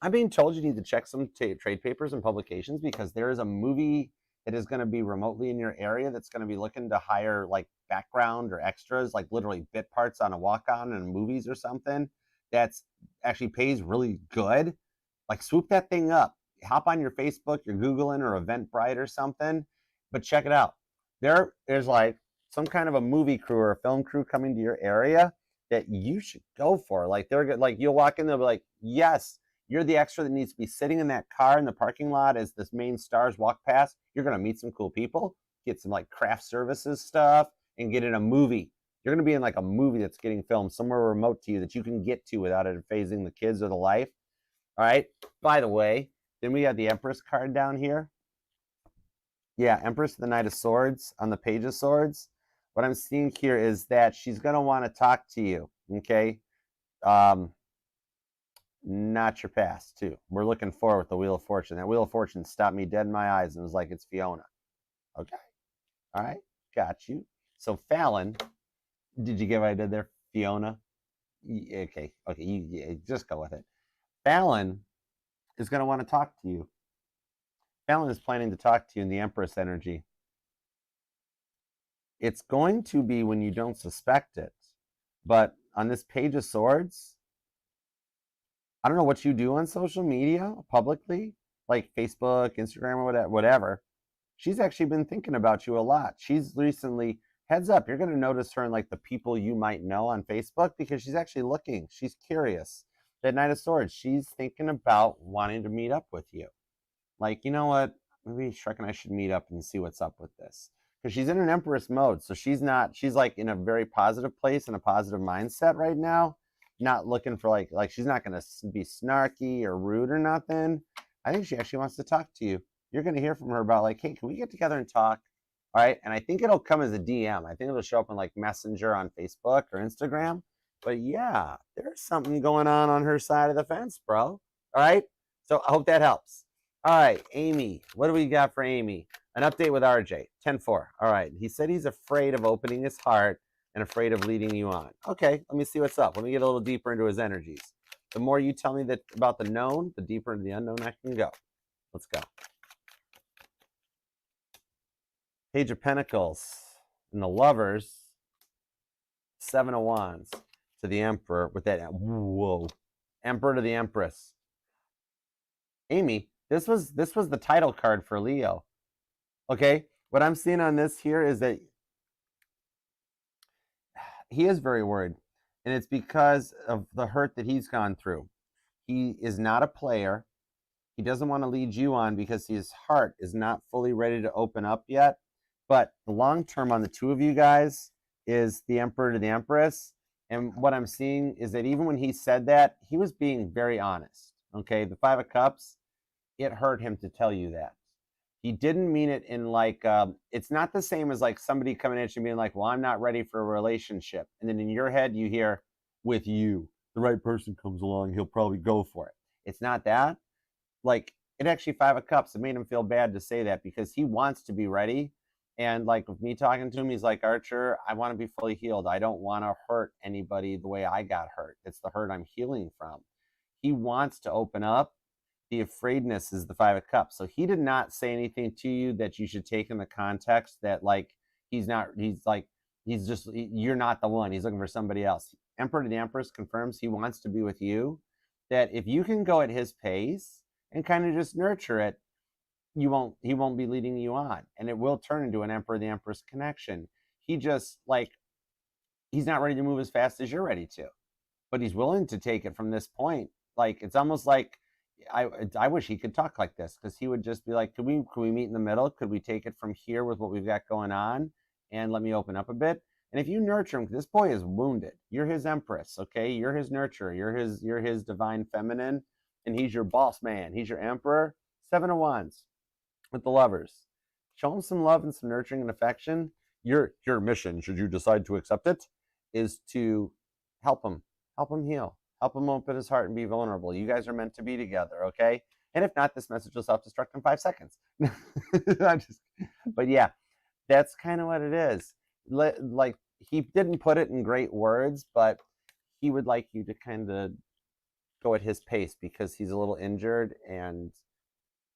I'm being told you need to check some trade papers and publications because there is a movie that is going to be remotely in your area that's going to be looking to hire like background or extras, like literally bit parts on a walk-on in movies or something that's actually pays really good. Like swoop that thing up. Hop on your Facebook, your Googling or Eventbrite or something, but check it out. There's like some kind of a movie crew or a film crew coming to your area that you should go for. Like they're like, you'll walk in, they'll be like, yes, you're the extra that needs to be sitting in that car in the parking lot as this main stars walk past. You're going to meet some cool people, get some like craft services stuff, and get in a movie. You're going to be in like a movie that's getting filmed somewhere remote to you that you can get to without it phasing the kids or the life. All right. By the way, then we got the Empress card down here. Yeah, Empress, the Knight of Swords on the Page of Swords. What I'm seeing here is that she's going to want to talk to you. Okay. Not your past, too. We're looking forward with the Wheel of Fortune. That Wheel of Fortune stopped me dead in my eyes and was like, it's Fiona. Okay. All right. Got you. So Fallon, did you get what I did there? Fiona? Okay. Okay. You just go with it. Fallon is going to want to talk to you. Fallon is planning to talk to you in the Empress energy. It's going to be when you don't suspect it. But on this Page of Swords, I don't know what you do on social media publicly, like Facebook, Instagram, or whatever. She's actually been thinking about you a lot. She's recently, heads up, you're going to notice her in like the people you might know on Facebook because she's actually looking. She's curious. That Knight of Swords, she's thinking about wanting to meet up with you. Like, you know what? Maybe Shrek and I should meet up and see what's up with this. because she's in an Empress mode. So she's like in a very positive place and a positive mindset right now. Not looking for like she's not going to be snarky or rude or nothing. I think she actually wants to talk to you. You're going to hear from her about like, hey, can we get together and talk? All right. And I think it'll come as a DM. I think it'll show up in like Messenger on Facebook or Instagram. But yeah, there's something going on her side of the fence, bro. All right. So I hope that helps. All right, Amy. What do we got for Amy? An update with RJ. 10-4. All right. He said he's afraid of opening his heart and afraid of leading you on. Okay, let me see what's up. Let me get a little deeper into his energies. The more you tell me that about the known, the deeper into the unknown I can go. Let's go. Page of Pentacles and the Lovers. 7 of Wands to the Emperor with that, whoa, Emperor to the Empress. Amy, this was the title card for Leo. Okay, what I'm seeing on this here is that he is very worried, and it's because of the hurt that he's gone through. He is not a player. He doesn't want to lead you on because his heart is not fully ready to open up yet. But the long term on the two of you guys is the Emperor to the Empress. And what I'm seeing is that even when he said that, he was being very honest. Okay, the 5 of Cups, it hurt him to tell you that. He didn't mean it in like, it's not the same as like somebody coming at you and being like, well, I'm not ready for a relationship. And then in your head, you hear, with you, the right person comes along, he'll probably go for it. It's not that. Like, it actually 5 of Cups, it made him feel bad to say that because he wants to be ready. And like with me talking to him, he's like, Archer, I want to be fully healed. I don't want to hurt anybody the way I got hurt. It's the hurt I'm healing from. He wants to open up. The afraidness is the 5 of Cups. So he did not say anything to you that you should take in the context that like you're not the one. He's looking for somebody else. Emperor to the Empress confirms he wants to be with you. That if you can go at his pace and kind of just nurture it, he won't be leading you on, and it will turn into an Emperor the Empress connection. He just like he's not ready to move as fast as you're ready to, but he's willing to take it from this point. Like it's almost like I wish he could talk like this because he would just be like, could we meet in the middle? Could we take it from here with what we've got going on and let me open up a bit? And if you nurture him, this boy is wounded. You're his Empress, okay? You're his nurturer. You're his divine feminine, and he's your boss man. He's your Emperor. 7 of Wands with the Lovers. Show him some love and some nurturing and affection. Your mission, should you decide to accept it, is to help him heal. Help him open his heart and be vulnerable. You guys are meant to be together, okay? And if not, this message will self-destruct in 5 seconds. But yeah, that's kind of what it is. Like, he didn't put it in great words, but he would like you to kind of go at his pace because he's a little injured and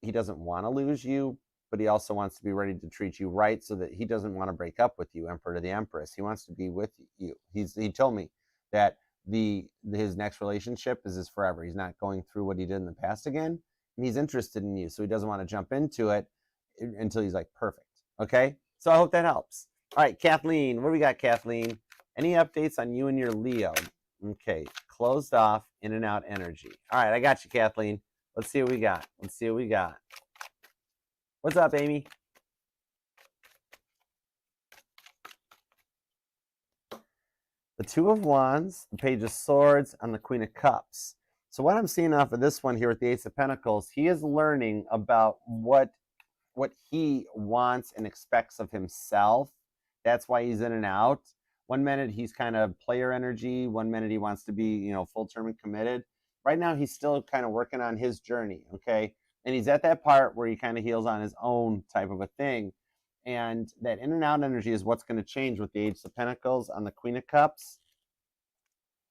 he doesn't want to lose you, but he also wants to be ready to treat you right so that he doesn't want to break up with you, Emperor to the Empress. He wants to be with you. He told me that his next relationship is his forever. He's not going through what he did in the past again, and he's interested in you, so he doesn't want to jump into it until he's like perfect. Okay, so I hope that helps. All right, Kathleen, what do we got, Kathleen? Any updates on you and your Leo? Okay, closed off, in and out energy. All right, I got you, Kathleen. Let's see what we got. What's up, Amy? The 2 of Wands, the Page of Swords, and the Queen of Cups. So what I'm seeing off of this one here with the Ace of Pentacles, he is learning about what he wants and expects of himself. That's why he's in and out. One minute he's kind of player energy. One minute he wants to be, full term and committed. Right now he's still kind of working on his journey, okay? And he's at that part where he kind of heals on his own type of a thing. And that in and out energy is what's going to change with the Ace of Pentacles on the Queen of Cups.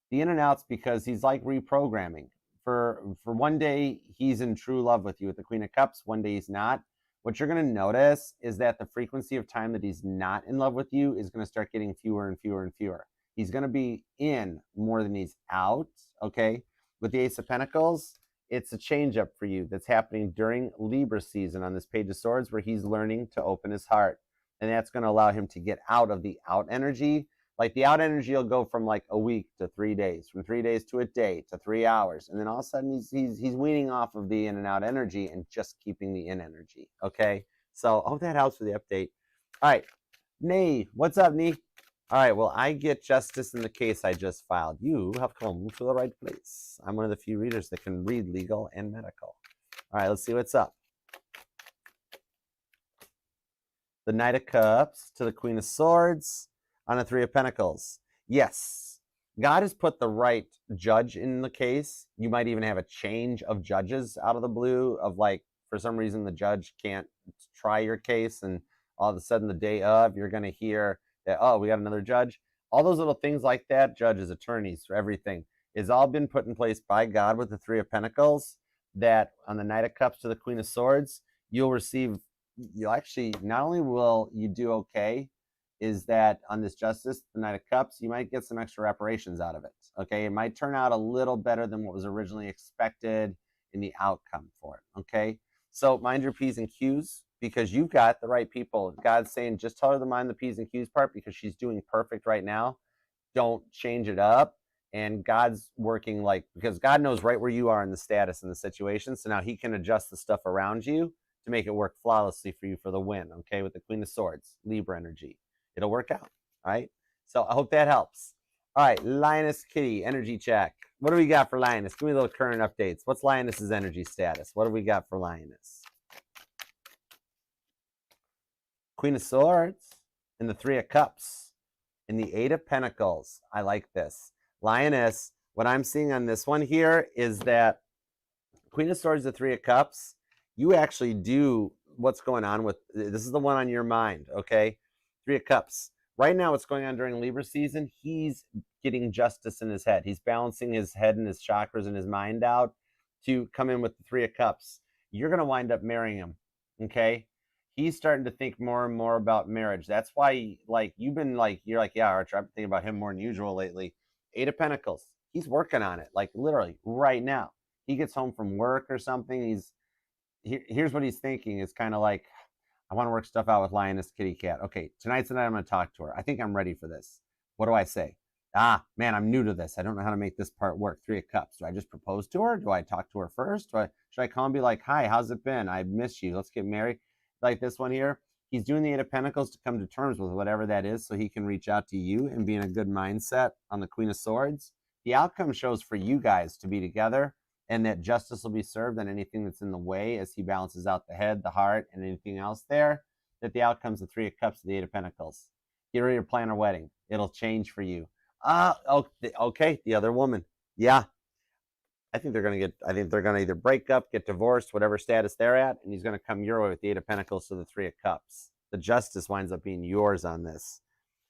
The in and outs because he's like reprogramming. For one day, he's in true love with you with the Queen of Cups. One day he's not. What you're going to notice is that the frequency of time that he's not in love with you is going to start getting fewer and fewer and fewer. He's going to be in more than he's out, okay? With the Ace of Pentacles, it's a change up for you that's happening during Libra season on this Page of Swords where he's learning to open his heart. And that's going to allow him to get out of the out energy. Like the out energy will go from like a week to 3 days, from 3 days to a day to 3 hours. And then all of a sudden he's weaning off of the in and out energy and just keeping the in energy. Okay. So I hope that helps with the update. All right. Nee, what's up, Nee? All right, well, I get justice in the case I just filed. You have come to the right place. I'm one of the few readers that can read legal and medical. All right, let's see what's up. The Knight of Cups to the Queen of Swords on the Three of Pentacles. Yes, God has put the right judge in the case. You might even have a change of judges out of the blue of like, for some reason, the judge can't try your case. And all of a sudden, the day of, you're going to hear that, oh, we got another judge. All those little things like that, judges, attorneys, everything, is all been put in place by God with the Three of Pentacles. That on the Knight of Cups to the Queen of Swords, you'll receive, you'll actually, not only will you do okay, is that on this justice, the Knight of Cups, you might get some extra reparations out of it. Okay, it might turn out a little better than what was originally expected in the outcome for it. Okay, so mind your P's and Q's because you've got the right people. God's saying just tell her to mind the P's and Q's part because she's doing perfect right now. Don't change it up. And God's working like, because God knows right where you are in the status and the situation. So now he can adjust the stuff around you to make it work flawlessly for you for the win. Okay, with the Queen of Swords, Libra energy. It'll work out. All right. So I hope that helps. All right. Lioness Kitty, energy check. What do we got for Lioness? Give me a little current updates. What's Lioness's energy status? What do we got for Lioness? Queen of Swords and the Three of Cups and the Eight of Pentacles. I like this. Lioness, what I'm seeing on this one here is that Queen of Swords, the Three of Cups, you actually do what's going on with, this is the one on your mind, okay? Three of Cups. Right now, what's going on during Libra season, he's getting justice in his head. He's balancing his head and his chakras and his mind out to come in with the Three of Cups. You're going to wind up marrying him, okay? He's starting to think more and more about marriage. That's why, like, you've been like, you're like, yeah, Archer, I've been thinking about him more than usual lately. Eight of Pentacles. He's working on it, like literally right now. He gets home from work or something. Here's what he's thinking. It's kind of like, I want to work stuff out with Lioness Kitty Cat. Okay, tonight's the night I'm going to talk to her. I think I'm ready for this. What do I say? Ah, man, I'm new to this. I don't know how to make this part work. Three of Cups. Do I just propose to her? Do I talk to her first? Should I call and be like, hi, how's it been? I miss you. Let's get married. Like this one here. He's doing the Eight of Pentacles to come to terms with whatever that is so he can reach out to you and be in a good mindset on the Queen of Swords. The outcome shows for you guys to be together and that justice will be served on anything that's in the way as he balances out the head, the heart, and anything else there, that the outcome's the Three of Cups, the Eight of Pentacles. Get ready to plan a wedding. It'll change for you. Okay, the other woman. Yeah, I think they're going to either break up, get divorced, whatever status they're at, and he's going to come your way with the Eight of Pentacles to the Three of Cups. The justice winds up being yours on this.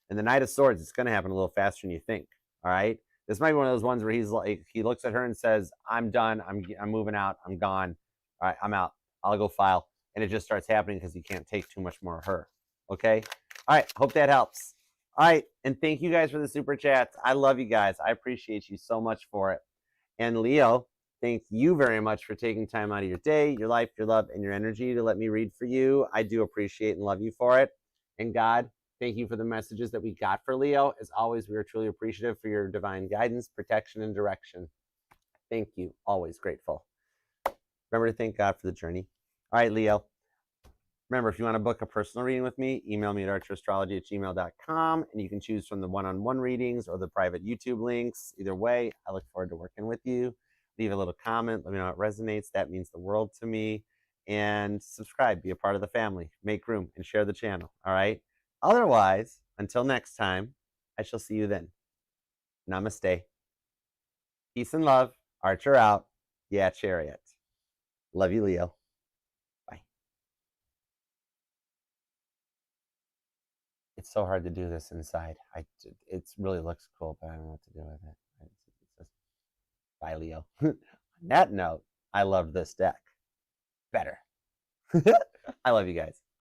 And the Knight of Swords, it's going to happen a little faster than you think, all right? This might be one of those ones where he's like, he looks at her and says, I'm done. I'm moving out. I'm gone. All right, I'm out. I'll go file. And it just starts happening because he can't take too much more of her. Okay? All right, hope that helps. All right, and thank you guys for the super chats. I love you guys. I appreciate you so much for it. And Leo, thank you very much for taking time out of your day, your life, your love, and your energy to let me read for you. I do appreciate and love you for it. And God, thank you for the messages that we got for Leo. As always, we are truly appreciative for your divine guidance, protection, and direction. Thank you. Always grateful. Remember to thank God for the journey. All right, Leo. Remember, if you want to book a personal reading with me, email me at archerastrology@gmail.com, and you can choose from the one-on-one readings or the private YouTube links. Either way, I look forward to working with you. Leave a little comment. Let me know how it resonates. That means the world to me. And subscribe. Be a part of the family. Make room and share the channel. All right? Otherwise, until next time, I shall see you then. Namaste. Peace and love. Archer out. Yeah, Chariot. Love you, Leo. Bye. It's so hard to do this inside. It really looks cool, but I don't know what to do with it. It's just, bye, Leo. On that note, I love this deck better. I love you guys.